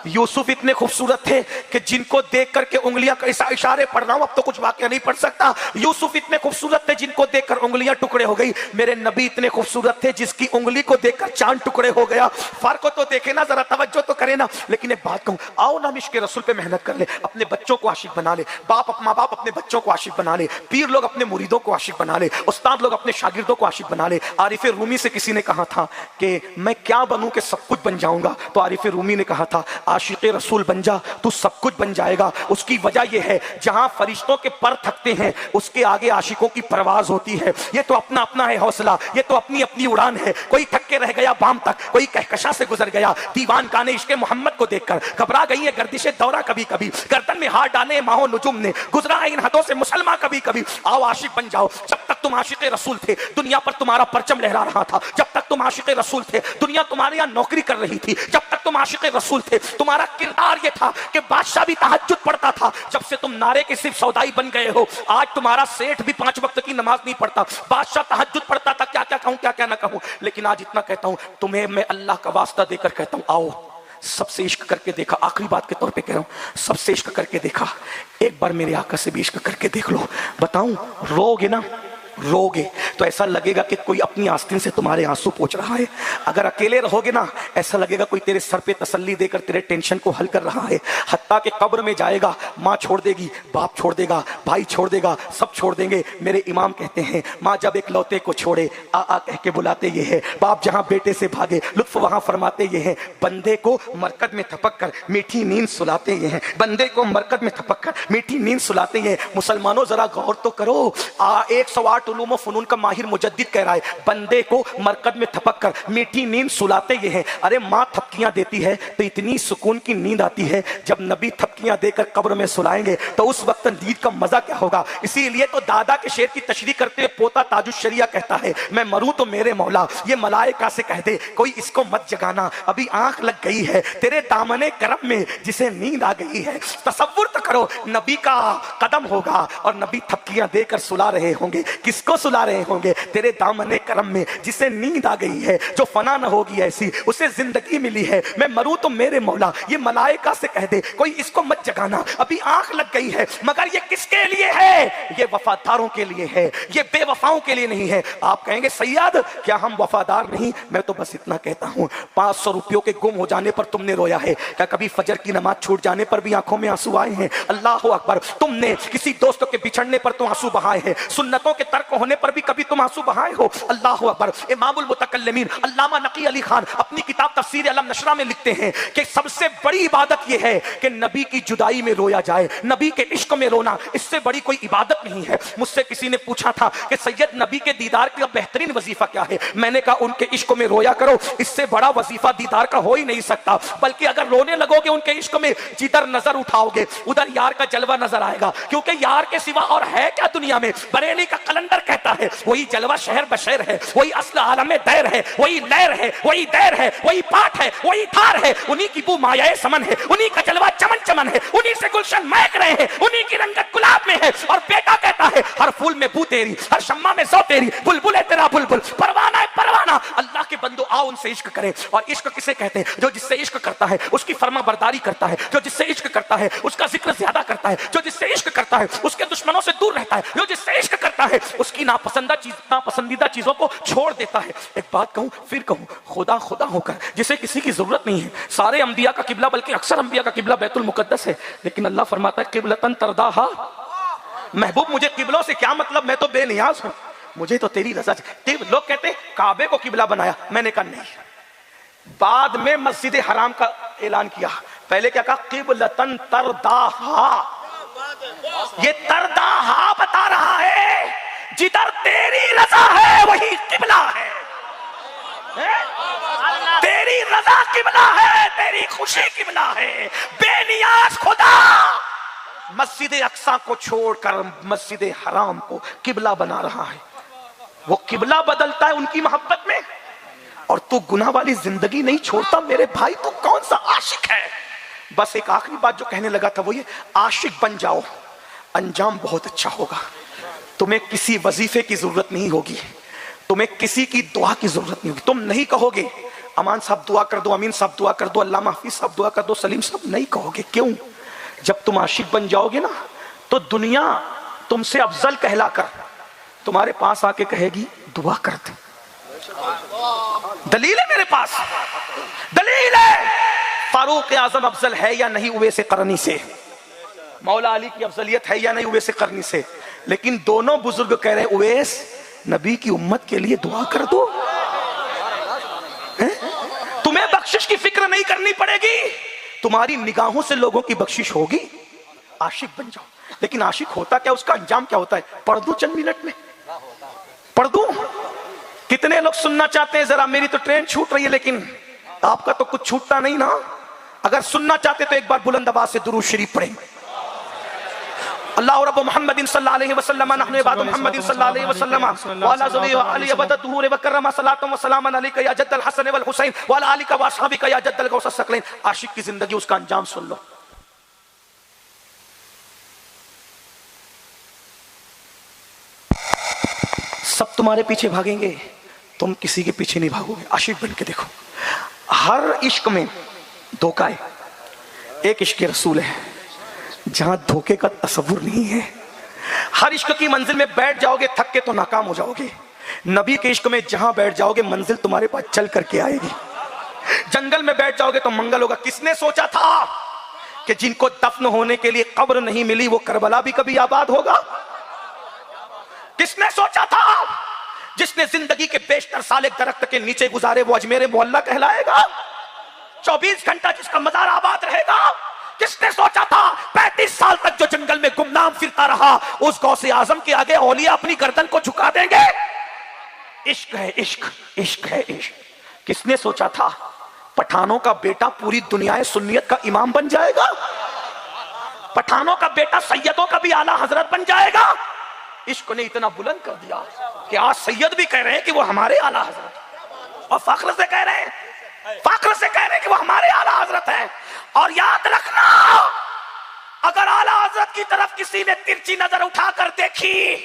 यूसुफ इतने खूबसूरत थे कि जिनको देख करके उंगलियां, इशारे पढ़ रहा हूं, अब तो कुछ वाकया नहीं पढ़ सकता। यूसुफ इतने खूबसूरत थे जिनको देखकर उंगलियां टुकड़े हो गई। मेरे नबी इतने खूबसूरत थे जिसकी उंगली को देखकर चांद टुकड़े हो गया। फर्क को तो देखे ना, जरा तवज्जो तो करे ना। लेकिन एक बात कहूं, आओ ना इश्क़ रसूल पे मेहनत कर ले, अपने बच्चों को आशिक बना ले। माँ बाप अपने बच्चों को आशिक बना ले, पीर लोग अपने मुरीदों को आशिक बना ले, उस्ताद लोग अपने शागिर्दों को आशिक बना ले। आरिफ रूमी से किसी ने कहा था कि मैं क्या बनूं कि सब कुछ बन जाऊंगा, तो आरिफ रूमी ने कहा था, आशिक रसूल बन जा, तू सब कुछ बन जाएगा। उसकी वजह यह है, जहां फरिश्तों के पर थकते हैं उसके आगे आशिकों की परवाज होती है। ये तो अपना अपना है हौसला, ये तो अपनी अपनी उड़ान है। कोई थक के रह गया बाम तक, कोई कहकशा से गुजर गया। दीवान काने इश्क़ मोहम्मद को देखकर घबरा गई है गर्दिशे दौरा कभी कभी। गर्दन में हाथ डाले माहो नुजुम ने, गुजरा है इन हदों से मुसलमान कभी कभी। आओ आशिक बन जाओ। जब तक तुम आशिक रसूल थे दुनिया पर तुम्हारा परचम लहरा रहा था। जब तक तुम आशिक रसूल थे दुनिया तुम्हारे यहाँ नौकरी कर रही थी। जब तक तुम आशिक रसूल थे तुम्हारा किरदार ये था कि बादशाह भी तहज्जुद पढ़ता था। जब से तुम नारे के सिर्फ सौदाई बन गए हो, आज तुम्हारा सेठ भी 5 वक्त की नमाज नहीं पढ़ता। बादशाह तहज्जुद पढ़ता था। क्या क्या कहूं, क्या क्या ना कहूं, लेकिन आज इतना कहता हूं, तुम्हें मैं अल्लाह का वास्ता देकर कहता हूं, आओ सबसे इश्क करके देखा। आखिरी बात के तौर पे कह रहा हूं, सबसे इश्क करके देखा। एक बार मेरे आका से भी इश्क करके देख लो। बताऊं, रोगे ना, रोगे तो ऐसा लगेगा कि कोई अपनी आस्तीन से तुम्हारे आंसू पोंछ रहा है। अगर अकेले रहोगे ना, ऐसा लगेगा कोई तेरे सर पे तसल्ली देकर तेरे टेंशन को हल कर रहा है। हत्ता के कब्र में जाएगा, माँ छोड़ देगी, बाप छोड़ देगा, भाई छोड़ देगा, सब छोड़ देंगे। मेरे इमाम कहते हैं, माँ जब एक लौते को छोड़े आ आ कह के बुलाते ये है। बाप जहां बेटे से भागे लुत्फ वहां फरमाते ये है। बंदे को मरकद में थपक कर मीठी नींद सुलाते ये हैं। बंदे को मरकद में थपक कर मीठी नींद सुलाते ये हैं। मुसलमानों जरा गौर तो करो, 108 जमात उलूम व फनून का माहिर मुजद्दिद कह रहा है, बंदे को मरकद में थपक कर मीठी नींद सुलाते ये हैं। अरे माँ थपकियां देती है तो इतनी सुकून की नींद आती है, जब नबी थपकियां देकर कब्र में सुलाएंगे तो उस वक्त नींद का मजा क्या होगा। इसीलिए तो दादा के शेर की तशरीह करते हुए पोता ताजुश शरिया कहता है, मैं मरूं तो मेरे मौला ये मलाइका से कह दे कोई इसको मत जगाना, अभी आंख लग गई है तेरे दामने करम में जिसे नींद आ गई है। तसव्वुर तो करो, नबी का कदम होगा और नबी थपकियां देकर सुला रहे होंगे। किसको सुला रहे होंगे? तेरे दामने करम में जिसे नींद आ गई है, जो फना न होगी ऐसी, उसे जिंदगी मिली है। मैं मरूं तो मेरे मौला ये मलाइका से कह दे कोई इसको मत जगाना, अभी आंख लग गई है। मगर ये किसके लिए है? ये वफादारों के लिए है, ये बेवफाओं के लिए नहीं है। आप कहेंगे सैयद क्या हम वफादार नहीं? मैं तो बस इतना कहता हूं, 500 रुपयों के गुम हो जाने पर तुमने रोया है क्या? कभी फजर की नमाज छूट जाने पर भी आंखों में आंसू आए हैं? अल्लाह अकबर। तुमने किसी दोस्तों के बिछड़ने पर तो आंसू बहाए हैं, सुन्नतों के तर्क होने पर भी कभी तुम आंसू बहाए हो? अल्लाह अकबर। इमामुल मुतकल्लिमीन अल्लामा नकी अली खान अपनी किताब तफसीर अलम नशरा में लिखते हैं कि सबसे बड़ी इबादत यह है कि नबी की जुदाई में रोया जाए, नबी के इश्क में रोना, इससे बड़ी कोई इबादत नहीं है। मुझसे किसी ने पूछा था कि सैयद नबी के दीदार का बेहतरीन वजीफा क्या है? मैंने कहा उनके इश्क में रोया करो, इससे बड़ा वजीफा दीदार का हो ही नहीं सकता। बल्कि अगर रोने लगोगे उनके इश्क में, जिधर नजर उठाओगे उधर यार का जलवा नजर आएगा, क्योंकि यार के सिवा और है क्या दुनिया में। बरेली का कलंदर कहता है वही जलवा शहर बशर है, वही असल आलम दैर है, वही लहर है, वही दैर है, वही पाठ है, वही थार है, उन्हीं की बू मायाए समन है, उन्हीं का जलवा चमन चमन है, उन्हीं से गुलशन महक रहे हैं, उन्हीं की रंगत गुलाब में है। और बेटा कहता है हर फूल में बू तेरी, हर शम्मा में सौ तेरी, बुलबुल है तेरा बुलबुल, परवाना है परवाना। अल्लाह के बंदो आओ उनसे इश्क करें। और इश्क किसे कहते हैं? जो जिससे इश्क करता है उसकी फर्मा बरदारी करता है, जो जिससे इश्क करता है उसका जिक्र ज्यादा करता है, जो जिससे इश्क करता है उसके दुश्मनों से दूर रहता है, जो जिससे इश्क करता है उसकी नापसंदीदा चीजों को छोड़ देता है। एक बात कहूं फिर कहूं, खुदा खुदा होकर जिसे किसी की जरूरत नहीं है, सारे अंबिया का किबला बल्कि अक्सर अंबिया का किबला बैतुल मुकद्दस है, लेकिन अल्लाह फरमाता है किबलतन तरदाहा। महबूब मुझे किबलों से क्या मतलब, मैं तो बेनियाज हूं, मुझे तो तेरी रजा। लोग कहते काबे को किबला बनाया, मैंने कहा नहीं, बाद में मस्जिद हराम का ऐलान किया, पहले क्या कहा? किबलतन तरदाहा। ये तरदाहा बता रहा है जिधर तेरी रजा है वही किबला है, तेरी रजा किबला है, तेरी खुशी किबला है। बेनियाज खुदा मस्जिद अक्सा को छोड़कर मस्जिद हराम को किबला बना रहा है। वो किबला बदलता है उनकी मोहब्बत में, और तू गुनाह वाली जिंदगी नहीं छोड़ता। मेरे भाई तू कौन सा आशिक है? बस एक आखिरी बात जो कहने लगा था वो ये, आशिक बन जाओ, अंजाम बहुत अच्छा होगा। तुम्हें किसी वजीफे की जरूरत नहीं होगी, तुम्हें किसी की दुआ की जरूरत नहीं होगी। तुम नहीं कहोगे अमान साहब दुआ कर दो, अमीन साहब दुआ कर दो, अल्लामा हाफिज साहब दुआ कर दो, सलीम साहब नहीं कहोगे। क्यों? जब तुम आशिक बन जाओगे ना तो दुनिया तुमसे अफजल कहलाकर तुम्हारे पास आके कहेगी दुआ कर दे। दलील है मेरे पास, दलील है। फारूक आजम अफजल है या नहीं उवैस करनी से? मौला अली की अफजलियत है या नहीं उवैस करनी से? लेकिन दोनों बुजुर्ग कह रहे उवैस नबी की उम्मत के लिए दुआ कर दो। तुम्हें बख्शिश की फिक्र नहीं करनी पड़ेगी, तुम्हारी निगाहों से लोगों की बख्शिश होगी। आशिक बन जाओ। लेकिन आशिक होता क्या, उसका अंजाम क्या होता है? पढ़ दो चंद मिनट में, पढ़ दो। कितने लोग सुनना चाहते हैं जरा, मेरी तो ट्रेन छूट रही है, लेकिन आपका तो कुछ छूटता नहीं ना। अगर सुनना चाहते तो एक बार बुलंद आवाज से दुरूद शरीफ पढ़ें। अल्लाह रब्ब मुहम्मदिन सल्लल्लाहु अलैहि वसल्लम नहनु इबादु मुहम्मदिन सल्लल्लाहु अलैहि वसल्लम व अला ज़ुरी व अली अबदतुहु व कररमा सलातु व सलामन अलैका या जद्दल हसन वल हुसैन व अला आलिका व असहाबिका या जद्दल गौस सकलैन। आशिक की जिंदगी, उसका अंजाम सुन लो। सब तुम्हारे पीछे भागेंगे, तुम किसी के पीछे नहीं भागोगे। आशिक बन के देखो। हर इश्क में धोखा है, एक इश्क रसूल है जहां धोखे का तस्वुर नहीं है। हर इश्क की मंजिल में बैठ जाओगे थक के तो नाकाम हो जाओगे। नबी के इश्क में जहां बैठ जाओगे मंजिल तुम्हारे पास चल करके आएगी। जंगल में बैठ जाओगे तो मंगल होगा। किसने सोचा था कि जिनको दफन होने के लिए कब्र नहीं मिली वो करबला भी कभी आबाद होगा? किसने सोचा था जिसने जिंदगी के बेशतर साल एक दरख्त के नीचे गुजारे वो अजमेर मोहल्ला कहलाएगा? 24 घंटा जिसका मजार आबाद रहेगा किसने सोचा था 35 साल तक जो जंगल में गुमनाम फिरता रहा उस गौसे आजम के आगे औलिया अपनी गर्दन को झुका देंगे? इश्क है इश्क, इश्क है इश्क। किसने सोचा था पठानों का बेटा पूरी दुनिया सुन्नियत का इमाम बन जाएगा? पठानों का बेटा सैयदों का भी आला हजरत बन जाएगा? इश्क ने इतना बुलंद कर दिया कि आज सैयद भी कह रहे हैं कि वो हमारे आला हजरत, और फख्र से कह रहे हैं, फख्र से कह रहे हैं कि वो हमारे आला हजरत हैं। और याद रखना, अगर आला हजरत की तरफ किसी ने तिरछी नजर उठाकर देखी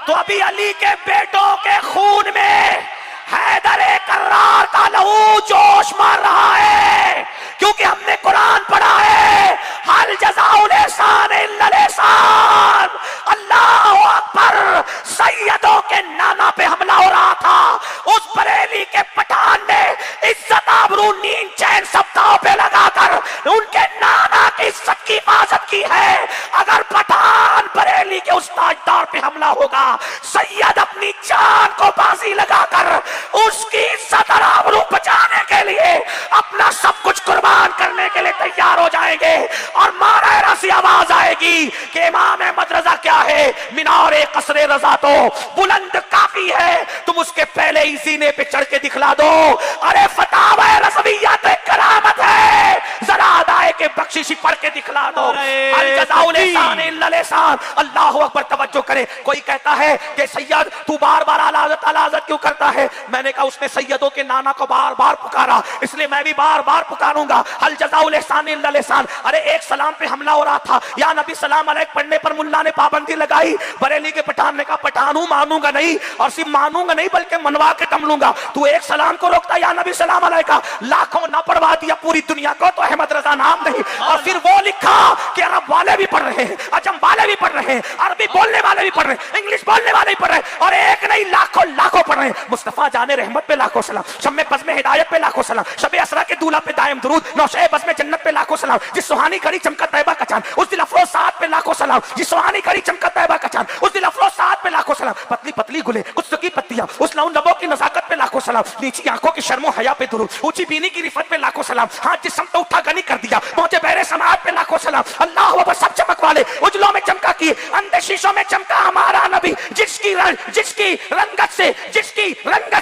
तो अभी अली के बेटों के खून में हैदर कर्रार का लहू जोश मार रहा है, क्योंकि हमने कुरान पढ़ा है, हल जज़ाउल एहसान इल्लल एहसान। अल्लाहु अकबर। सैयदों के नाना पे हमला हो रहा था, उस बरेली के पठान ने इज्जत आबरू नींद चैन सब दांव पे लगाकर उनके नाना की इज्जत की हिफाजत की है। अगर पठान बरेली के उस ताजदार पे हमला होगा, सैयद अपनी जान को बाजी लगाकर उसकी इज्जत और आबरू बचाने के लिए अपना सब कुछ कुर्बान करने के लिए तैयार हो जाएंगे। और मारा रसी आवाज आएगी कि इमाम अहमद रजा क्या है, मीनारे कसरे रजा तो बुलंद काफी है, तुम उसके पहले ही सीने पे चढ़ के दिखला दो। अरे फतावा रज़विय्या तो एक करामत है, जरा अदाए के बख्शिशी पढ़ के दिखला दो। अल जज़ाउल एहसान इल्लल एहसान। अल्लाहु अकबर। तवज्जो करे। कोई कहता है कि सैयद तू बार बार आला हज़रत क्यों करता है? मैंने कहा उसने सैयदों के नाना को बार बार पुकारा, इसलिए मैं भी बार बार पुकारूंगा। अल जज़ाउल एहसान इल्लल एहसान। अरे एक सलाम पे हमला हो रहा था, या नबी सलाम अलैक पढ़ने पर मुल्ला ने पाबंदी लगाई। बरेली के पठान ने कहा पठान हूं, मानूंगा नहीं, और सिर्फ मानूंगा नहीं बल्कि मनवा के दम लूंगा। तू एक सलाम को रोकता या नबी सलाम अलैक का, लाखों ना पढ़वा दिया पूरी दुनिया को तो अहमद रजा नाम नहीं। और फिर वो लिखा कि अरब वाले भी पढ़ रहे हैं, अजम वाले भी पढ़ रहे हैं, अरबी बोलने वाले भी पढ़ रहे हैं, इंग्लिश बोलने वाले भी पढ़ रहे हैं, और एक नहीं लाखों लाखों पढ़ रहे हैं। मुस्तफा जाने रहमत पे लाखों सलाम, शम्मे बज़ में हिदायत पे लाखों सलाम, शबे असरा के दूल्हा पे दायम दुरूद, नौशे बज़ में जन्नत पे लाखों सलाम, जिस सुहानी करी चमका तैयबा का चांद उस दिल अफरोज साथ पे लाखों सलाम, जिस सुहानी करी चमका तैयबा का चांद उस दिल अफरोज साथ पे लाखों सलाम। पतली पतली गुले कुछ की पत्तियां उस लौन लबों की नजाकत पे लाखों सलाम, नीची आंखों की शर्मो हया पे दुरूद, ऊंची बीनी की रिफत पे लाखों सलाम, हाथ जिस्म तो उठा गनी कर दिया, पहुंचे बहरे समात पे लाखों सलाम। अल्लाह अकबर। सब चमक वाले उजलों में चमका किए, अंधे शीशों में चमका हमारा नबी, जिसकी रंगत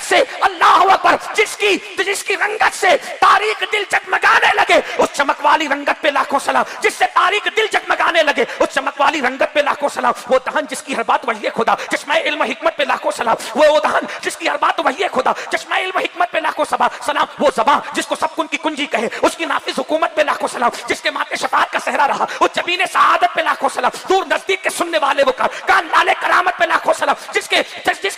से अल्लाह अकबर, जिसकी रंगत से तारीख दिल जगमगाने लगे उस चमक वाली रंगत पे लाखों सलाम, जिससे तारीख दिल जगमगाने लगे उस चमक वाली रंगत पे लाखों सलाम। वो दहन जिसकी हर बात वही खुदा, चश्मे इल्म हिकमत पे लाखों सलाम। वो दहन जिसकी हर बात वही खुदा, चश्मे इल्म हिकमत पे लाखों सलाम। वो ज़बान जिसको सब कुन की कुंजी कहे, उसकी नाफिज हुकूमत पे लाखों सलाम, जिसके माथे शफाअत का सहरा रहा उस जबीने सआदत पे लाखों सलाम। दूर नजदीक के सुनने वाले वो कान लाले करामत पे लाखों सलाम, जिसके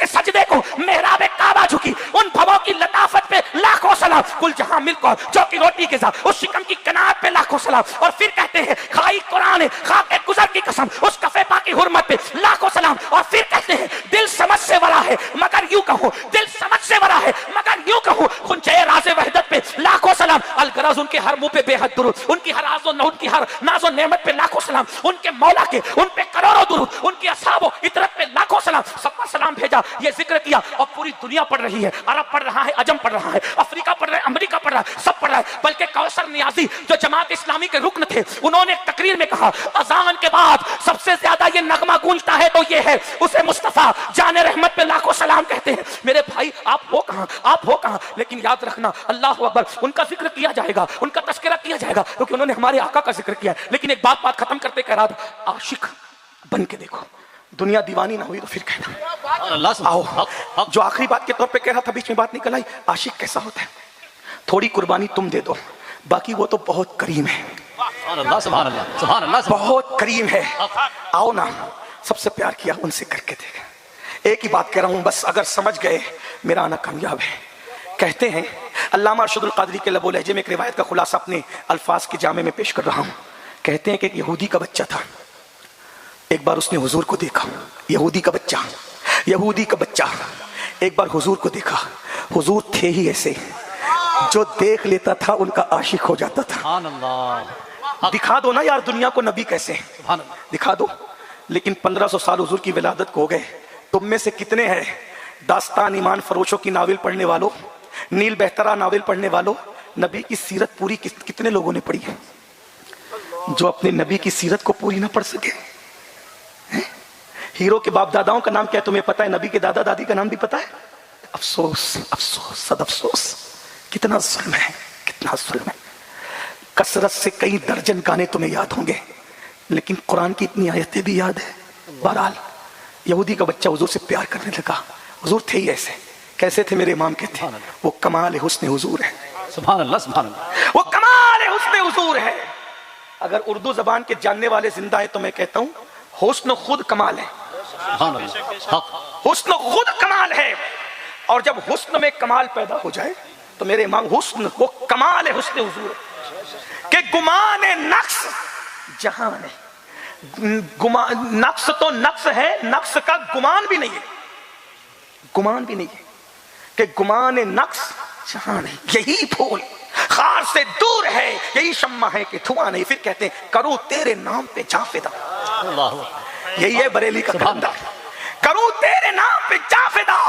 सजदे को मेहराब काबा झुकी उन भवों की लताफत पे लाखों सलाम। कुल जहां मिलकर जो की रोटी के साथ उस शिकम की कनात पे लाखों सलाम। और फिर कहते हैं खाई कुरान खाके गुजर की कसम उस कफे पाकी हुर्मत पे लाखों सलाम। और फिर कहते हैं दिल समझ से बड़ा है मगर यूं कहूं, दिल समझ से बड़ा है मगर यूं कहूं, खुंचे राज़े वहदत पे लाखों सलाम। अलगरज उनके हर मुंह पे बेहद दुरूद, उनकी हर उनकी हर नाज़ो नेमत पे लाखों सलाम, उनके मौला के उन पे करोड़ों दुरूद, उनकी असहाबो इतरत पे लाखों सलाम। सब पर सलाम भेजा, ये जिक्र किया और पूरी दुनिया पढ़ रही है। अरब पढ़ रहा है, अजम पढ़ रहा है, अफ्रीका पढ़ रहा है, अमेरिका पढ़ रहा है, सब पढ़ रहा है। बल्कि कौसर नियाजी जो जमात इस्लामी के रुकन थे, उन्होंने एक तकरीर में कहा अजान के बाद सबसे ज्यादा ये नगमा गूंजता है तो ये है, उसे मुस्तफा जाने रहमत पे लाखों सलाम कहते हैं। मेरे भाई आप हो कहां, आप हो कहां? लेकिन याद रखना अल्लाह अकबर, उनका जिक्र किया जाएगा, उनका तस्करा किया जाएगा क्योंकि उन्होंने हमारे आका का जिक्र किया है। लेकिन एक बात खत्म करते कह रहा था, आशिक बन के देखो, दुनिया दीवानी ना हुई तो फिर कहना। आओ, जो आखिरी बात के तौर पे कह रहा था, बीच में बात निकल आई, आशिक कैसा होता है? थोड़ी कुर्बानी तुम दे दो, बाकी वो तो बहुत करीम है, बहुत करीम है। आओ ना, सबसे प्यार किया उनसे करके देख। एक ही बात कह रहा हूं बस, अगर समझ गए मेरा आना कामयाब है। कहते हैं अल्लामा अरशदुल कादरी के लबो लहजे में एक रिवायत का खुलासा अपने अल्फाज के जामे में पेश कर रहा हूं। कहते हैं कि एक यहूदी का बच्चा था, एक बार उसने हुजूर को देखा। यहूदी का बच्चा एक बार हुजूर को देखा। हुजूर थे ही ऐसे, जो देख लेता था उनका आशिक हो जाता था। दिखा दो ना यार दुनिया को नबी कैसे, दिखा दो। लेकिन 1500 साल हुजूर की विलादत को हो गए, तुम में से कितने हैं दास्तान ईमान फरोशों की नावल पढ़ने वालों, नील बेहतरा नावल पढ़ने वालों, नबी की सीरत पूरी कितने लोगों ने पढ़ी है? जो अपने नबी की सीरत को पूरी ना पढ़ सके। हैं? हीरो के बाप दादाओं का नाम क्या है तुम्हें पता है? नबी के दादा दादी का नाम भी पता है? अफसोस अफसोस सद अफसोस, कितना जुल्म है, कितना जुल्म है। कसरत से कई दर्जन गाने तुम्हें याद होंगे, लेकिन कुरान की इतनी आयतें भी याद है। बहरहाल यहूदी का बच्चा हुजूर से प्यार करने लगा। हुजूर थे ही ऐसे। कैसे थे मेरे इमाम कहते हैं? वो कमाल हुस्न हुजूर है। सुभान अल्लाह, सुभान अल्लाह। वो कमाल हुस्न हुजूर है। अगर उर्दू जबान के जानने वाले जिंदा है तो मैं कहता हूं हुस्न खुद कमाल है। सुभान अल्लाह, हक। हुस्न खुद कमाल है। और जब हुस्न में कमाल पैदा हो जाए तो मेरे इमाम हुस्न वो कमाल है हुस्न हुजूर है कि गुमान नक्स जहां है। नक्स तो नक्स है, नक्स का गुमान भी नहीं है, गुमान भी नहीं है कि गुमान नक्स जहां नहीं। यही फूल खार से दूर है, यही शम्मा है कि धुआं नहीं। फिर कहते हैं करूं तेरे नाम पे जाफिदा। यही है बरेली का धंधा, करूं तेरे नाम पे जाफिदा।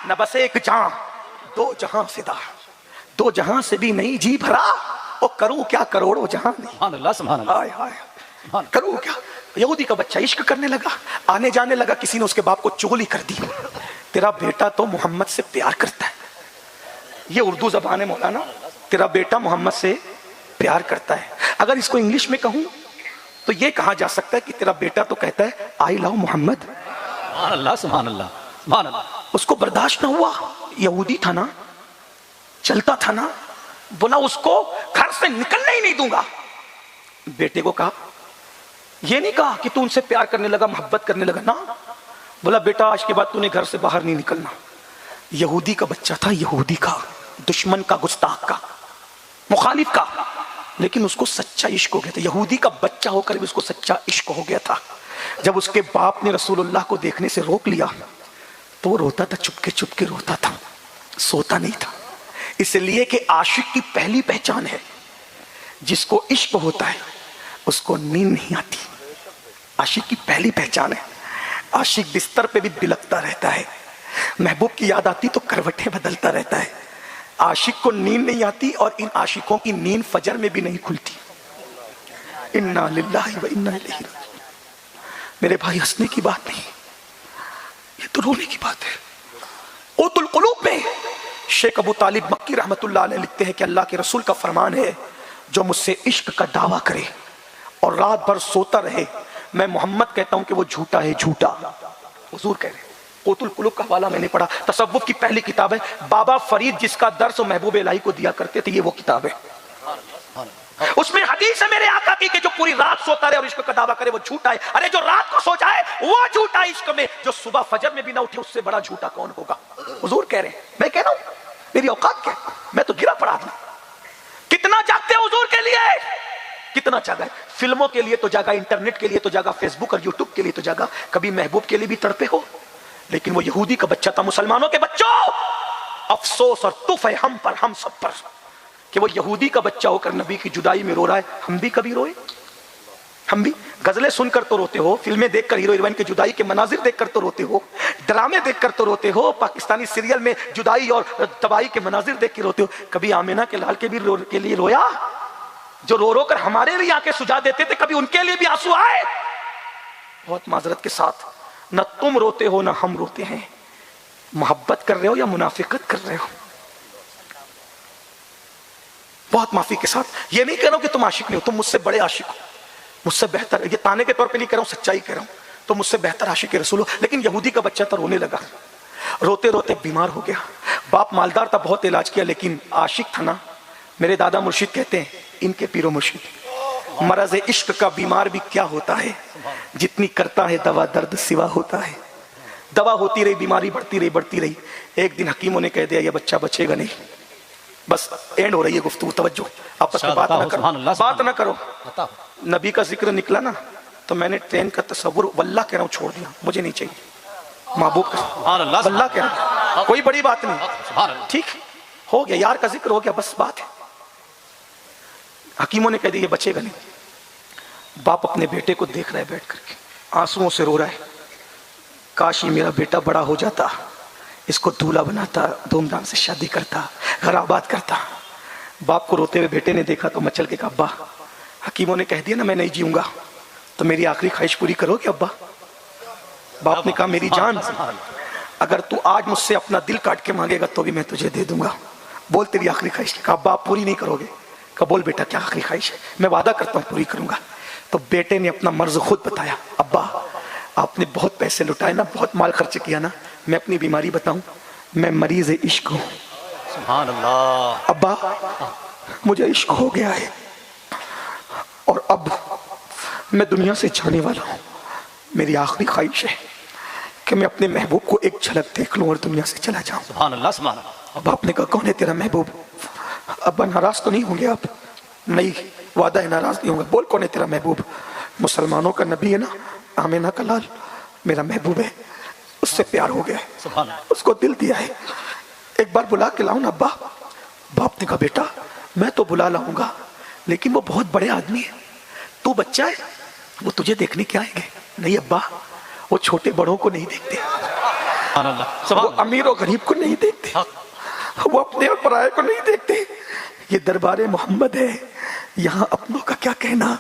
न बस एक जहां दो जहां फिदा, दो जहां से भी नहीं जी भरा, और करूं क्या करोड़ों जहां नहीं। सुभान अल्लाह, सुभान अल्लाह। हाय हाय, करूं क्या। यहूदी का बच्चा इश्क करने लगा, आने जाने लगा। किसी ने उसके बाप को चुगली कर दी, तेरा बेटा तो मोहम्मद से प्यार करता है। ये उर्दू जबान है मौलाना, तेरा बेटा मोहम्मद से प्यार करता है। अगर इसको इंग्लिश में कहूं तो ये कहा जा सकता है कि तेरा बेटा तो कहता है आई लव मोहम्मद। सुभान अल्लाह, सुभान अल्लाह, सुभान अल्लाह। उसको बर्दाश्त ना हुआ, यहूदी था ना, चलता था ना, बोला उसको घर से निकलने ही नहीं दूंगा। बेटे को कहा, ये नहीं कहा कि तू उनसे प्यार करने लगा, मोहब्बत करने लगा ना, बोला बेटा आज के बाद तूने घर से बाहर नहीं निकलना। यहूदी का बच्चा था, यहूदी का, दुश्मन का, गुस्ताख का, मुखालिफ का, लेकिन उसको सच्चा इश्क हो गया था। यहूदी का बच्चा होकर भी उसको सच्चा इश्क हो गया था। जब उसके बाप ने रसूलुल्लाह को देखने से रोक लिया तो वो रोता था, चुपके चुपके रोता था, सोता नहीं था। इसलिए कि आशिक की पहली पहचान है, जिसको इश्क होता है उसको नींद नहीं आती। आशिक की पहली पहचान है। आशिक बिस्तर पे भी बिलखता रहता है, महबूब की याद आती तो करवटें बदलता रहता है। आशिक को नींद नहीं आती, और इन आशिकों की नींद फजर में भी नहीं खुलती। इन्ना लिल्लाहि व इन्ना इलैहि राजिऊन। मेरे भाई हंसने की बात नहीं, ये तो रोने की बात है। ऊतुल कुलूब में शेख अबू तालिब मक्की रहमतुल्लाह अलैह लिखते हैं कि अल्लाह के रसूल का फरमान है, जो मुझसे इश्क का दावा करे और रात भर सोता रहे, मैं मोहम्मद कहता हूं कि वो झूठा है, झूठा। हुजूर कह रहे हैं। ऊतुल कुलूब का हवाला मैंने पढ़ा, तसव्वुफ की पहली किताब है। बाबा फरीद जिसका दर्स महबूब इलाही को दिया करते थे, ये वो किताब है। उसमें हदीस है मेरे आका की कि जो पूरी रात सोता रहे और इश्क का दावा करे वो झूठा है। अरे जो रात को सो जाए वो झूठा इश्क में, जो सुबह फजर में भी ना उठे उससे बड़ा झूठा कौन होगा। हुजूर कह रहे हैं, मैं कह रहा हूं मेरी औकात क्या, मैं तो गिरा पड़ा था। कितना जागते हैं हुजूर के लिए, कितना जागा। फिल्मों के लिए तो जागा, इंटरनेट के लिए तो जागा, फेसबुक और यूट्यूब के लिए तो जागा, कभी महबूब के लिए भी तड़पे हो। लेकिन वो यहूदी का बच्चा था। मुसलमानों के बच्चों, अफसोस और तुफ है हम पर, हम सब पर, कि वो यहूदी का बच्चा होकर नबी की जुदाई में रो रहा है। हम भी कभी रोए? हम भी गजलें सुनकर तो रोते हो, फिल्में देखकर हीरो हीरोइन की जुदाई के मनाजिर देखकर तो रोते हो, ड्रामे देखकर तो रोते हो, पाकिस्तानी सीरियल में जुदाई और तबाही के मनाजिर देख के रोते हो। कभी आमिना के लाल के भी के लिए रोया, जो रो रो कर हमारे लिए आंखें सुझा देते थे, कभी उनके लिए भी आंसू आए? बहुत माजरत के साथ, न तुम रोते हो न हम रोते हैं। मोहब्बत कर रहे हो या मुनाफिकत कर रहे हो? बहुत माफी के साथ ये नहीं कह रहा हूं कि तुम आशिक नहीं हो, तुम मुझसे बड़े आशिक हो, मुझसे बेहतर। ये ताने के तौर पे नहीं कह रहा हूं, सच्चाई कह रहा हूं, तो मुझसे बेहतर आशिक रसूल हो। लेकिन यहूदी का बच्चा तो रोने लगा, रोते रोते बीमार हो गया। बाप मालदार था, बहुत इलाज किया, लेकिन आशिक था ना। मेरे दादा मुर्शिद कहते हैं, इनके पीरो मुर्शिद, मरज इश्क का बीमार भी क्या होता है, जितनी करता है दवा दर्द सिवा होता है। दवा होती रही, बीमारी बढ़ती रही, बढ़ती रही। एक दिन हकीमों ने कह दिया ये बच्चा बचेगा नहीं। बस एंड हो रही है गुफ्तगू, तवज्जो, आपस में बात ना करो, बात ना करो। नबी का जिक्र निकला ना, तो मैंने ट्रेन का तस्वुर वल्लाह कह रहा हूं छोड़ दिया, मुझे नहीं चाहिए। महबूब का वल्लाह कह रहा हूं, कोई बड़ी बात नहीं, ठीक हो गया, यार का जिक्र हो गया, बस बात है। हकीमों ने कह दिया ये बचेगा नहीं। बाप अपने बेटे को देख रहा है बैठ करके, आंसुओं से रो रहा है, काश ये मेरा बेटा बड़ा हो जाता, इसको दूल्हा बनाता, धूमधाम से शादी करता, घर आबाद करता। बाप को रोते हुए बेटे ने देखा तो मचल के कहा, अब्बा हकीमों ने कह दिया ना मैं नहीं जीऊंगा, तो मेरी आखिरी ख्वाहिश पूरी करोगे अब्बा? बाप ने कहा मेरी जान, अगर तू आज मुझसे अपना दिल काट के मांगेगा तो भी मैं तुझे दे दूंगा। बोल तेरी आखिरी ख्वाहिश। कहा अब्बा आप पूरी नहीं करोगे? कहा बोल बेटा क्या आखिरी ख्वाहिश है? मैं वादा करता हूँ पूरी करूंगा। तो बेटे ने अपना मर्ज खुद बताया। अब्बा आपने बहुत पैसे लुटाए ना, बहुत माल खर्च किया ना, मैं अपनी बीमारी बताऊं, मैं मरीज इश्क हूं। सुभान अल्लाह। अब्बा मुझे इश्क हो गया है और अब मैं दुनिया से जाने वाला हूं। मेरी आखिरी ख्वाहिश है कि मैं अपने महबूब को एक झलक देख लूं और दुनिया से चला जाऊं। सुभान अल्लाह सुभान अल्लाह। अब आपने कहा कौन है तेरा महबूब? अब्बा नाराज तो नहीं होंगे आप? नहीं, वादा है नाराज नहीं होंगे। बोल कौन है तेरा महबूब? मुसलमानों का नबी है ना, आमिना का लाल, मेरा महबूब है, उससे प्यार हो गया है, सुभान अल्लाह। उसको दिल दिया है, एक बार बुला के लाऊं ना अब्बा? बाप ने कहा बेटा मैं तो बुला लाऊंगा, लेकिन वो बहुत बड़े आदमी है, तू बच्चा है, वो तुझे देखने क्या आएंगे? नहीं अब्बा, वो छोटे बड़ों को नहीं देखते, सुभान अल्लाह। वो सुभान अमीर और गरीब को नहीं देखते, वो अपने और पराये को नहीं देखते। ये दरबारे मोहम्मद है, यहाँ अपनों का क्या कहना,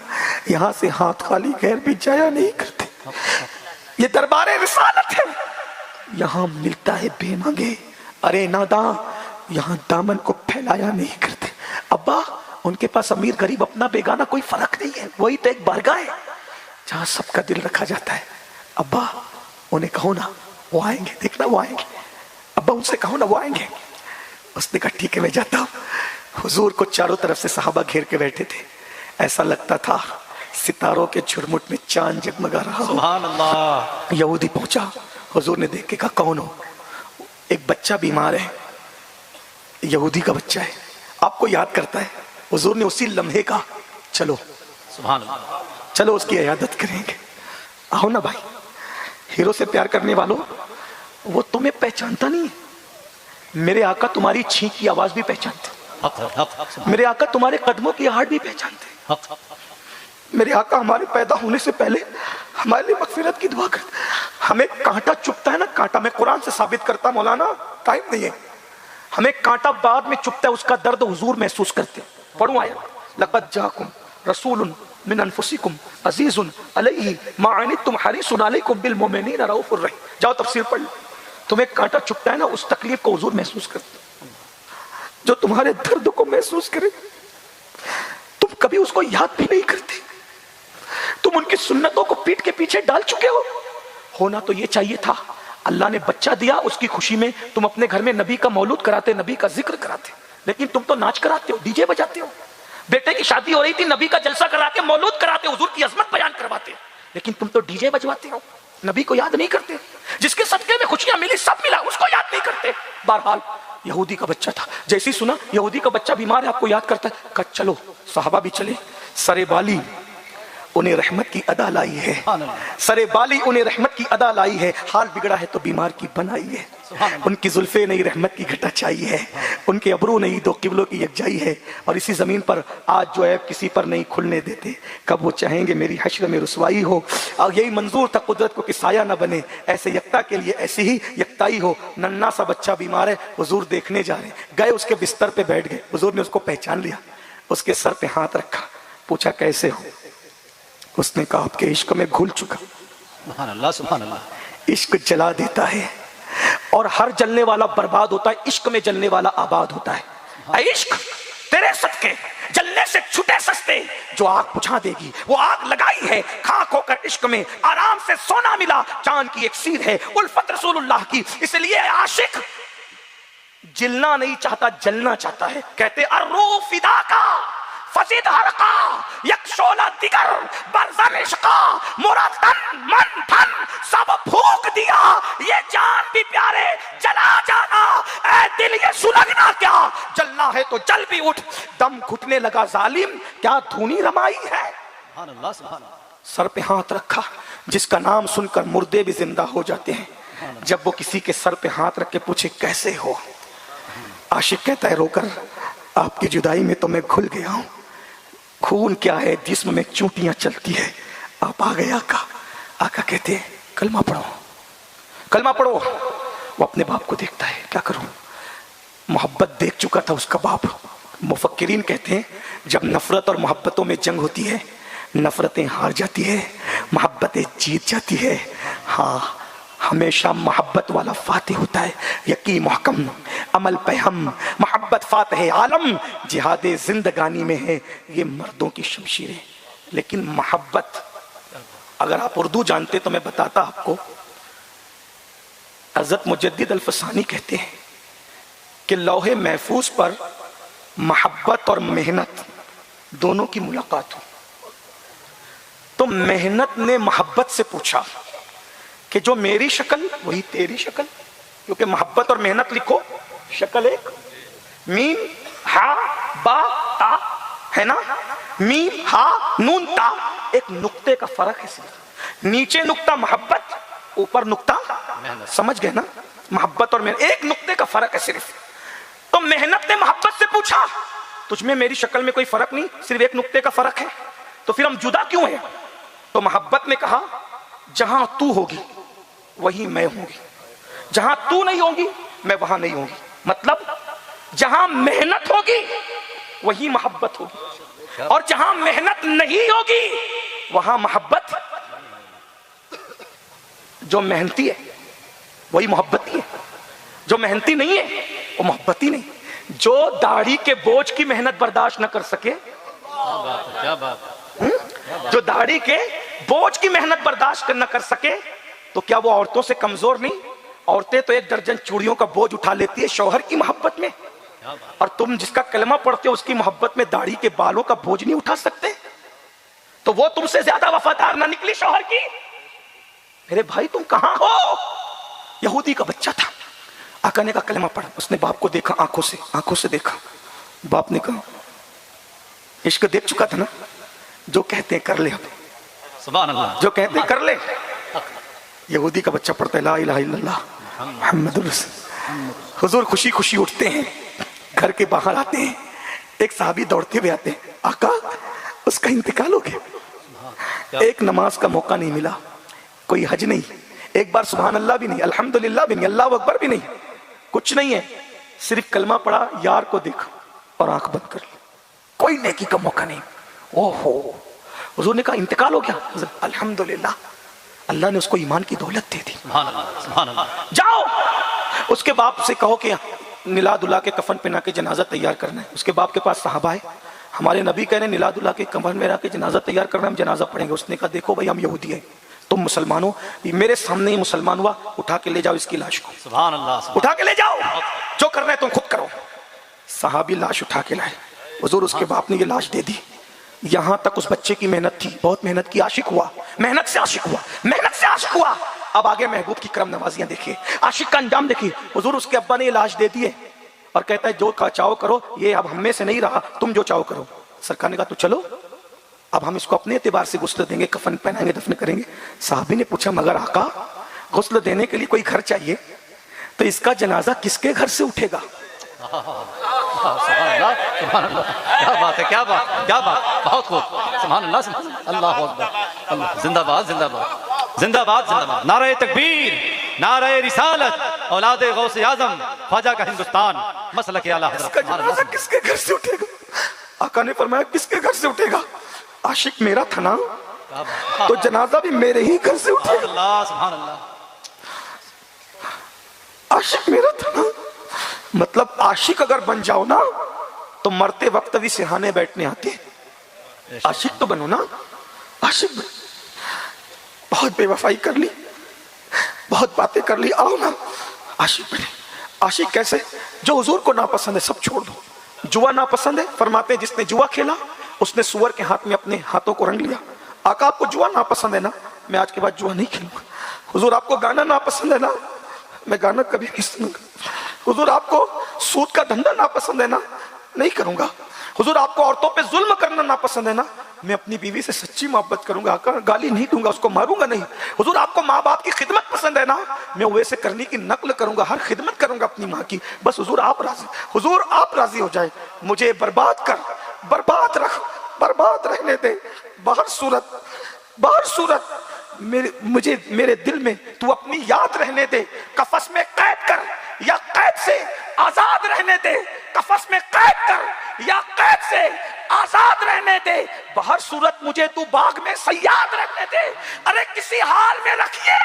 यहाँ से हाथ खाली गैर भी जाया नहीं करते। ये दरबारे रिसालत है, यहाँ मिलता है बेमांगे, अरे नादा यहाँ दामन को फैलाया नहीं करते। अब्बा उनके पास अमीर गरीब अपना बेगाना कोई फर्क नहीं है, वही तो एक बारगाह है जहाँ सबका दिल रखा जाता है। अब्बा उन्हें कहो ना वो आएंगे, देखना वो आएंगे। अब्बा उनसे कहो ना वो आएंगे। उसने कहा ठीक है मैं जाता हूँ। हुजूर को चारों तरफ से सहाबा घेर के बैठे थे, ऐसा लगता था सितारों के झुरमुट में चांद जगमगा रहा हो। सुभान अल्लाह। यहूदी पहुंचा, हुजूर ने देख के कहा कौन हो? एक बच्चा बीमार है, यहूदी का बच्चा है, आपको याद करता है। हुजूर ने उसी लम्हे कहा चलो सुभान अल्लाह। चलो उसकी इयादत करेंगे। आओ ना भाई, हीरो से प्यार करने वालों, वो तुम्हें पहचानता नहीं है, मेरे आका तुम्हारी छींक की आवाज भी पहचानते, हक हक हक। मेरे आका तुम्हारे कदमों की आहट भी पहचानते, हक हक। मेरे आका हमारे पैदा होने से पहले हमारे लिए मगफिरत की दुआ करते। हमें कांटा चुभता है ना, कांटा मैं कुरान से साबित करता मौलाना, टाइम नहीं है, हमें कांटा बाद में चुभता है, उसका दर्द हुजूर महसूस करते। पढ़ूं आया, लक़द जाकुम रसूलुन मिन अनफुसिकुम अज़ीज़ुन अलैहि मा अनित्तुम हरीसुन अलैकुम बिल मुमिनीना रऊफुर रहीम। जाओ तफसीर पढ़ लो। तुम्हें कांटा चुभता है ना, उस तकलीफ को हुजूर महसूस करते, जो तुम्हारे दर्द को महसूस करे। तुम कभी उसको याद भी नहीं करते, तुम उनकी सुन्नतों को पीठ के पीछे डाल चुके हो। होना तो ये चाहिए था, अल्लाह ने बच्चा दिया, उसकी खुशी में तुम अपने घर में नबी का मौलूद कराते, नबी का जिक्र कराते, लेकिन तुम तो नाच कराते हो, डीजे बजाते हो। बेटे की शादी हो रही थी, नबी का जलसा करा के मौलूद कराते, हुजूर की अजमत बयान करवाते, लेकिन तुम तो डीजे बजवाते हो, नबी को याद नहीं करते। जिसके सदके में खुशियां मिली सब मिला, उसको याद नहीं करते। बहरहाल यहूदी का बच्चा था, जैसे ही सुना यहूदी का बच्चा बीमार है, आपको याद करता है, कहा चलो, सहाबा भी चले। सरे बाली उन्हें रहमत की अदा लाई है, सरे बाली उन्हें रहमत की अदा लाई है, हाल बिगड़ा है तो बीमार की बनाई है। उनकी जुल्फे नहीं रहमत की घटा छाई है, उनके अबरू नहीं दो किबलों की यकजाई है, और इसी जमीन पर आज जो है किसी पर नहीं खुलने देते, कब वो चाहेंगे मेरी हश्र में रुसवाई हो। और यही मंजूर था कुदरत को कि साया न बने, ऐसे यकता के लिए ऐसी ही यकताई हो। नन्ना सा बच्चा बीमार है, हुजूर देखने जा रहे, गए उसके बिस्तर पे बैठ गए, हुजूर ने उसको पहचान लिया, उसके सर पे हाथ रखा, पूछा कैसे हो? उसने कहा आपके इश्क में घुल चुका। सुभान अल्लाह सुभान अल्लाह। इश्क जला देता है और हर जलने वाला बर्बाद होता है, इश्क में जलने वाला आबाद होता है। इश्क तेरे सदके जलने से छुटे सस्ते, जो आग बुझा देगी वो आग लगाई है, खाक होकर इश्क में आराम से सोना मिला, चांद की एक सीर है उल्फत रसूलुल्लाह की। इसलिए आशिक जिलना नहीं चाहता, जलना चाहता है। कहते अर्रू फिदा का फसीद हरका यकशोला दिगर बरज़न इश्का मोरा तन मन धन सब फूक दिया, ये जान भी प्यारे जला जाना, ऐ दिल ये सुलगना क्या, जलना है तो जल भी उठ। दम घुटने लगा जालिम, क्या धूनी रमाई है। सुभान अल्लाह सुभान अल्लाह। सर पे हाथ रखा, जिसका नाम सुनकर मुर्दे भी जिंदा हो जाते हैं। जब वो किसी के सर पे हाथ रख के पूछे कैसे हो, आशिक कहता है रोकर आपकी जुदाई में तो मैं घुल गया हूं, खून क्या है जिस्म में चूंटियां चलती है। आप आ गए आका। आका कहते हैं कलमा पढ़ो, कलमा पढ़ो। वो अपने बाप को देखता है, क्या करूं, मोहब्बत देख चुका था उसका बाप, मुफक्किरीन कहते हैं जब नफरत और मोहब्बतों में जंग होती है, नफरतें हार जाती है, मोहब्बतें जीत जाती है। हाँ, हमेशा मोहब्बत वाला फातिह होता है। यकीन महकम अमल पे हम, मोहब्बत फातिह आलम, जिहाद जिंदगानी में है ये मर्दों की शमशीरें। लेकिन मोहब्बत, अगर आप उर्दू जानते तो मैं बताता आपको। हज़रत मुजद्दिद अल-फसानी कहते हैं कि लौहे महफूज पर मोहब्बत और मेहनत दोनों की मुलाकात हो। तो मेहनत ने मोहब्बत से पूछा कि जो मेरी शक्ल वही तेरी शक्ल, क्योंकि मोहब्बत और मेहनत लिखो शक्ल एक, मीम हा बा ता है ना, मीम हा नून ता, एक नुक्ते का फर्क है सिर्फ। नीचे नुक्ता मोहब्बत, ऊपर नुक्ता, समझ गए ना, मोहब्बत और मेहनत एक नुक्ते का फर्क है सिर्फ। तो मेहनत ने मोहब्बत से पूछा तुझमें मेरी शक्ल में कोई फर्क नहीं, सिर्फ एक नुक्ते का फर्क है, तो फिर हम जुदा क्यों हैं? तो मोहब्बत ने कहा जहां तू होगी वही मैं होंगी, जहां तू नहीं होगी मैं वहां नहीं होंगी। मतलब जहां मेहनत होगी वही मोहब्बत होगी, और जहां मेहनत नहीं होगी वहां मोहब्बत। जो मेहनती है वही मोहब्बती है, जो मेहनती नहीं है वो मोहब्बती नहीं। जो दाढ़ी के बोझ की मेहनत बर्दाश्त न कर सके, क्या बात, जो दाढ़ी के बोझ की मेहनत बर्दाश्त न कर सके, तो क्या वो औरतों से कमजोर नहीं? औरतें तो 1 दर्जन चूड़ियों का बोझ उठा लेती है शौहर की मोहब्बत में, और तुम जिसका कलमा पढ़ते हो उसकी मोहब्बत में दाढ़ी के बालों का बोझ नहीं उठा सकते, तो वो तुमसे ज्यादा वफादार ना निकली शौहर की? मेरे भाई तुम कहां हो? यहूदी का बच्चा था, आका ने का कलमा पढ़ा, उसने बाप को देखा, आंखों से देखा। बाप ने कहा इश्क देख चुका था ना, जो कहते हैं कर ले, अब सुभान अल्लाह, जो कहते हैं कर ले। यहूदी का बच्चा पढ़ता है ला इलाहा इल्लल्लाह मुहम्मदुर रसूलुल्लाह। हुजूर खुशी खुशी उठते हैं, घर के बाहर आते हैं, एक साहबी दौड़ते हुए आते हैं, आका उसका इंतकाल हो गया। एक नमाज का मौका नहीं मिला, कोई हज नहीं, एक बार सुभान अल्लाह भी नहीं, अल्हम्दुलिल्लाह भी नहीं, अल्लाह अकबर भी नहीं, कुछ नहीं है, सिर्फ कलमा पढ़ा, यार को देखा और आंख बंद कर ली, कोई नेकी का मौका नहीं। ओहो, हुजूर ने कहा इंतकाल हो गया? अल्हम्दुलिल्लाह, अल्लाह ने उसको ईमान की दौलत दे दी। सुभान अल्लाह, सुभान अल्लाह। जाओ उसके बाप से कहो कि निला दुला के कफन पहना के जनाजा तैयार करना है। उसके बाप के पास साहबा है, हमारे नबी कह रहे निला दुला के कफन में के जनाजा तैयार करना, हम जनाजा पढ़ेंगे। उसने कहा देखो भाई हम यहूदी हैं, तुम मुसलमानों, मेरे सामने ही मुसलमान हुआ, उठा के ले जाओ इसकी लाश को, सुभान अल्लाह, उठा के ले जाओ, जो करना है तुम खुद करो। साहबी लाश उठा के लाए, हुजूर उसके बाप ने ये लाश दे दी। यहां तक उस बच्चे की मेहनत थी, बहुत मेहनत की, आशिक हुआ, मेहनत से आशिक हुआ, मेहनत से आशिक हुआ। अब आगे महबूब की करम नवाजियां देखिए, आशिक का अंजाम देखिए। हुजूर उसके अब्बा ने ये लाश दे दी है और कहता है जो चाहो करो, ये अब हम में से नहीं रहा, तुम जो चाहो करो। सरकार ने कहा तो चलो, अब हम इसको अपने एतबार से गुस्ल देंगे, कफन पहनाएंगे, दफन करेंगे। साहबी ने पूछा मगर आका गुस्ल देने के लिए कोई घर चाहिए, तो इसका जनाजा किसके घर से उठेगा? सुभान अल्लाह, सुभान अल्लाह, क्या बात है, क्या बात, क्या बात, बहुत खूब, सुभान अल्लाह, सुभान अल्लाह, अल्लाह, जिंदाबाद, जिंदाबाद, जिंदाबाद, जिंदाबाद, नारे तकबीर, नारे रिसालत, औलादे गौसे आजम, ख्वाजा का हिंदुस्तान, मसलक आला हज़रत। इसका जनाजा किसके घर से उठेगा? आका ने फरमाया किसके घर से उठेगा? आशिक मेरा था ना, तो जनाजा भी मेरे ही घर से उठेगा। अल्लाह, सुभान अल्लाह, आशिक मेरा था ना, मतलब आशिक अगर बन जाओ ना तो मरते वक्त भी सिरहाने बैठने आते हैं। आशिक तो बनो ना, आशिक बनो। बहुत बेवफाई कर ली, बहुत बातें कर ली, आओ ना आशिक बने। आशिक कैसे? जो हुजूर को नापसंद है सब छोड़ दो। जुआ नापसंद है, फरमाते हैं जिसने जुआ खेला उसने सुअर के हाथ में अपने हाथों को रंग लिया। आका आपको जुआ नापसंद है ना, मैं आज के बाद जुआ नहीं खेलूंगा। हुजूर आपको गाना नापसंद है ना, मैं गाना कभी नहीं सुनूंगा। हुजूर आपको सूद का धंधा नापसंद है ना, नहीं करूंगा। हुजूर आपको औरतों पे जुल्म करना नापसंद है ना, मैं अपनी बीवी से सच्ची मोहब्बत करूंगा, आका गाली नहीं दूंगा, उसको मारूंगा नहीं। हुजूर आपको माँ बाप की खिदमत पसंद है ना, मैं वैसे करने की नकल करूंगा, हर खिदमत करूंगा अपनी माँ की। बस हुजूर आप राजी, हुजूर आप राजी हो जाए। मुझे बर्बाद कर, बर्बाद रख, बर्बाद रहने दे, बाहर सूरत, बाहर सूरत, मुझे मेरे दिल में तू अपनी याद रहने दे। कफस में कैद कर, या कैद से आजाद रहने दे, कफस में कैद कर या कैद से आजाद रहने दे, बाहर सूरत मुझे तू बाग में सयाद रहने दे। अरे किसी हाल में रखिए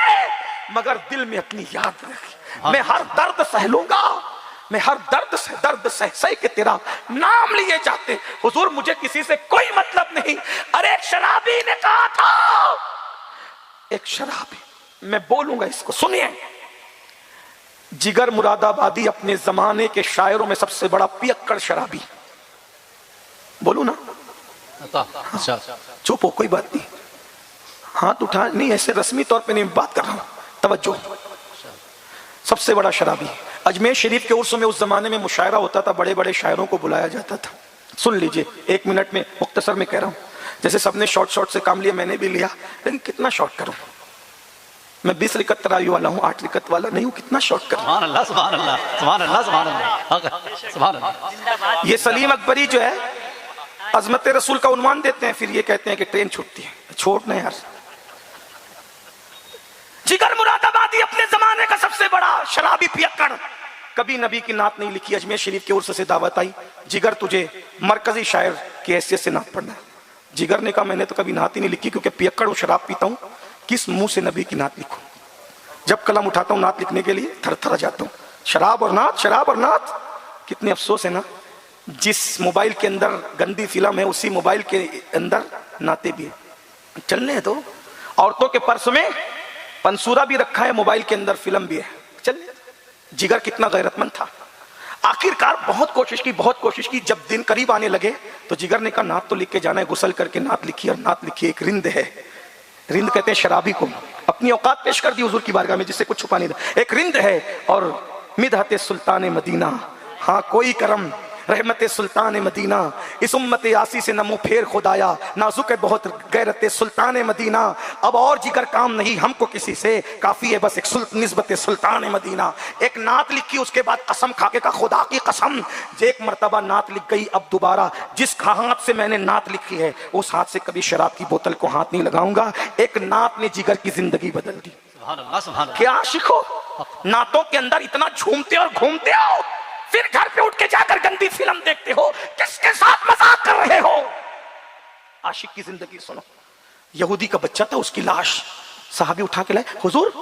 मगर दिल में अपनी याद रखिए। मैं हर दर्द सह लूंगा, मैं हर दर्द सह के तेरा नाम लिए जाते। हुजूर मुझे किसी से कोई मतलब नहीं। अरे एक शराबी ने कहा था, एक शराबी, मैं बोलूंगा इसको सुनिए। जिगर मुरादाबादी अपने जमाने के शायरों में सबसे बड़ा पियक्कड़ शराबी। बोलू ना? अच्छा चुप हो, कोई बात नहीं, हाथ उठा नहीं, ऐसे रस्मी तौर पे नहीं बात कर रहा हूं, तवज्जो। सबसे बड़ा शराबी। अजमेर शरीफ के उर्स में उस जमाने में मुशायरा होता था, बड़े बड़े शायरों को बुलाया जाता था। सुन लीजिए, 1 मिनट में मुख्तसर में कह रहा हूं। जैसे सबने शॉर्ट से काम लिया, मैंने भी लिया, लेकिन कितना शॉर्ट करूं? मैं 20 रिकत तरावी वाला हूं, 8 रिकत वाला नहीं हूं, कितना शॉर्ट करूं? सुभान अल्लाह, सुभान अल्लाह, सुभान अल्लाह, सुभान अल्लाह, सुभान अल्लाह। ये सलीम अकबरी जो है अजमत रसूल का उन्वान देते हैं, फिर ये कहते हैं कि ट्रेन छूटती है। छोड़ना यार। जिगर मुरादाबादी अपने जमाने का सबसे बड़ा शराबी पियक्कड़, कभी नबी की नात नहीं लिखी। अजमेर शरीफ के उर्स से दावत आई, जिगर तुझे मरकजी शायर की हैसियत से नात पढ़ना। जिगर ने कहा मैंने तो कभी नात ही नहीं लिखी, क्योंकि पियक्कड़ हूं, शराब पीता हूं, किस मुंह से नबी की नात लिखूं? जब कलम उठाता हूं नात लिखने के लिए थर थर जाता हूं। शराब और नात, शराब और नात। कितने अफसोस है ना, जिस मोबाइल के अंदर गंदी फिल्म है उसी मोबाइल के अंदर नाते भी है। चलने तो औरतों के पर्स में पंसूरा भी रखा है, मोबाइल के अंदर फिल्म भी है। चल, जिगर कितना गैरतमंद था। आखिरकार बहुत कोशिश की। जब दिन करीब आने लगे तो जिगर ने कहा नात तो लिख के जाना है। गुसल करके नात लिखी, और नात लिखी। एक रिंद है, रिंद कहते हैं शराबी को। अपनी औकात पेश कर दी हुजूर की बारगाह में, जिससे कुछ छुपा नहीं था। एक रिंद है और मिदहत सुल्तान मदीना, हाँ कोई करम रहमत सुल्तान मदीना, इस उम्मत यासी से नमो फेर खुदाया, नाजुक है बहुत गैरत सुल्तान मदीना। अब और जिगर काम नहीं हमको किसी से, काफी है बस एक निस्बत सुल्तान मदीना। एक नात लिखी, उसके बाद कसम खाके का खुदा की कसम, एक मर्तबा नात लिख गई, अब दोबारा जिस हाथ से मैंने नात लिखी है उस हाथ से कभी शराब की बोतल को हाथ नहीं लगाऊंगा। एक नात ने जिगर की जिंदगी बदल दी। सुभान अल्लाह, सुभान अल्लाह। क्या आशिक हो, नातों के अंदर इतना झूमते और घूमते हो, फिर घर पे उठ के जाकर गंदी फिल्म देखते हो। किसके साथ मजाक कर रहे हो? आशिक की जिंदगी सुनो। यहूदी का बच्चा था, उसकी लाश साहबी उठा के लाए। हुजूर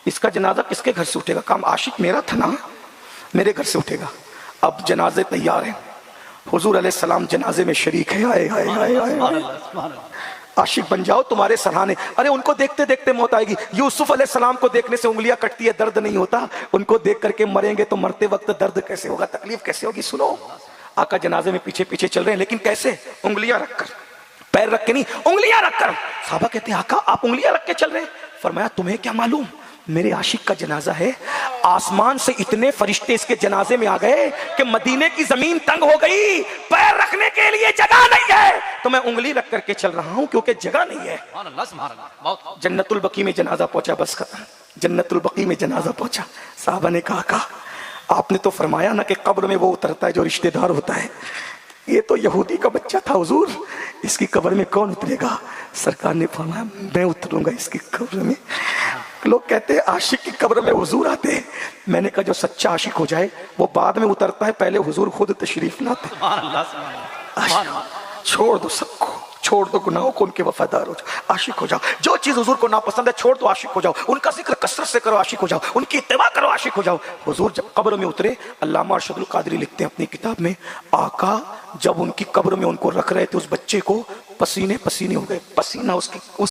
इसका जनाजा किसके घर से उठेगा? काम आशिक मेरा था ना, मेरे घर से उठेगा। अब जनाजे तैयार हैं, हुजूर अलैहिस्सलाम जनाजे में शरीक है। आए आए आए आए, आशिक बन जाओ, तुम्हारे सराहने। अरे उनको देखते देखते मौत आएगी। यूसुफ अलैहिस्सलाम को देखने से उंगलियां कटती है, दर्द नहीं होता। उनको देख करके मरेंगे तो मरते वक्त दर्द कैसे होगा, तकलीफ कैसे होगी? सुनो, आका जनाजे में पीछे पीछे चल रहे हैं, लेकिन कैसे? उंगलियां रखकर, पैर रख के नहीं, उंगलियां रखकर। साहबा कहते हैं आका आप उंगलियां रख के चल रहे हैं। फरमाया तुम्हें क्या मालूम, मेरे आशिक का जनाजा है। आसमान से इतने फरिश्ते इसके जनाजे में आ गए कि मदीने की जमीन तंग हो गई, पैर रखने के लिए जगह नहीं है, तो मैं उंगली रख करके चल रहा हूं क्योंकि जगह नहीं है। सुभान अल्लाह, सुभान अल्लाह। बहुत जन्नतुल बकी में जनाजा पहुंचा, बस खत्म। जन्नतुल बकी में जनाजा पहुंचा। साहबा ने कहा आपने तो फरमाया ना कि कब्र में वो उतरता है जो रिश्तेदार होता है। ये तो यहूदी का बच्चा था हुजूर, इसकी कब्र में कौन उतरेगा? सरकार ने फरमाया मैं उतरूंगा इसकी कब्र में। लोग कहते हैं आशिक की कब्र में हुजूर आते हैं। मैंने कहा जो सच्चा आशिक हो जाए वो बाद में उतरता है, पहले हुजूर खुद तशरीफ लाते। सुभान अल्लाह, सुभान अल्लाह, सुभान अल्लाह। छोड़ दो सबको, छोड़ दो गुनाहों को, उनके वफादार हो जाओ, आशिक हो जाओ। जो चीज हुजूर को नापसंद है छोड़ दो, आशिक हो जाओ। उनका जिक्र कसरत से करो, आशिक हो जाओ। उनकी इत्तिबा करो, आशिक हो जाओ। हुजूर जब कब्र में उतरे, अल्लामा अरशदुल कादरी लिखते हैं अपनी किताब में, आका जब उनकी कब्र में उनको रख रहे थे उस बच्चे को पसीने पसीने हो गए, पसीना उसकी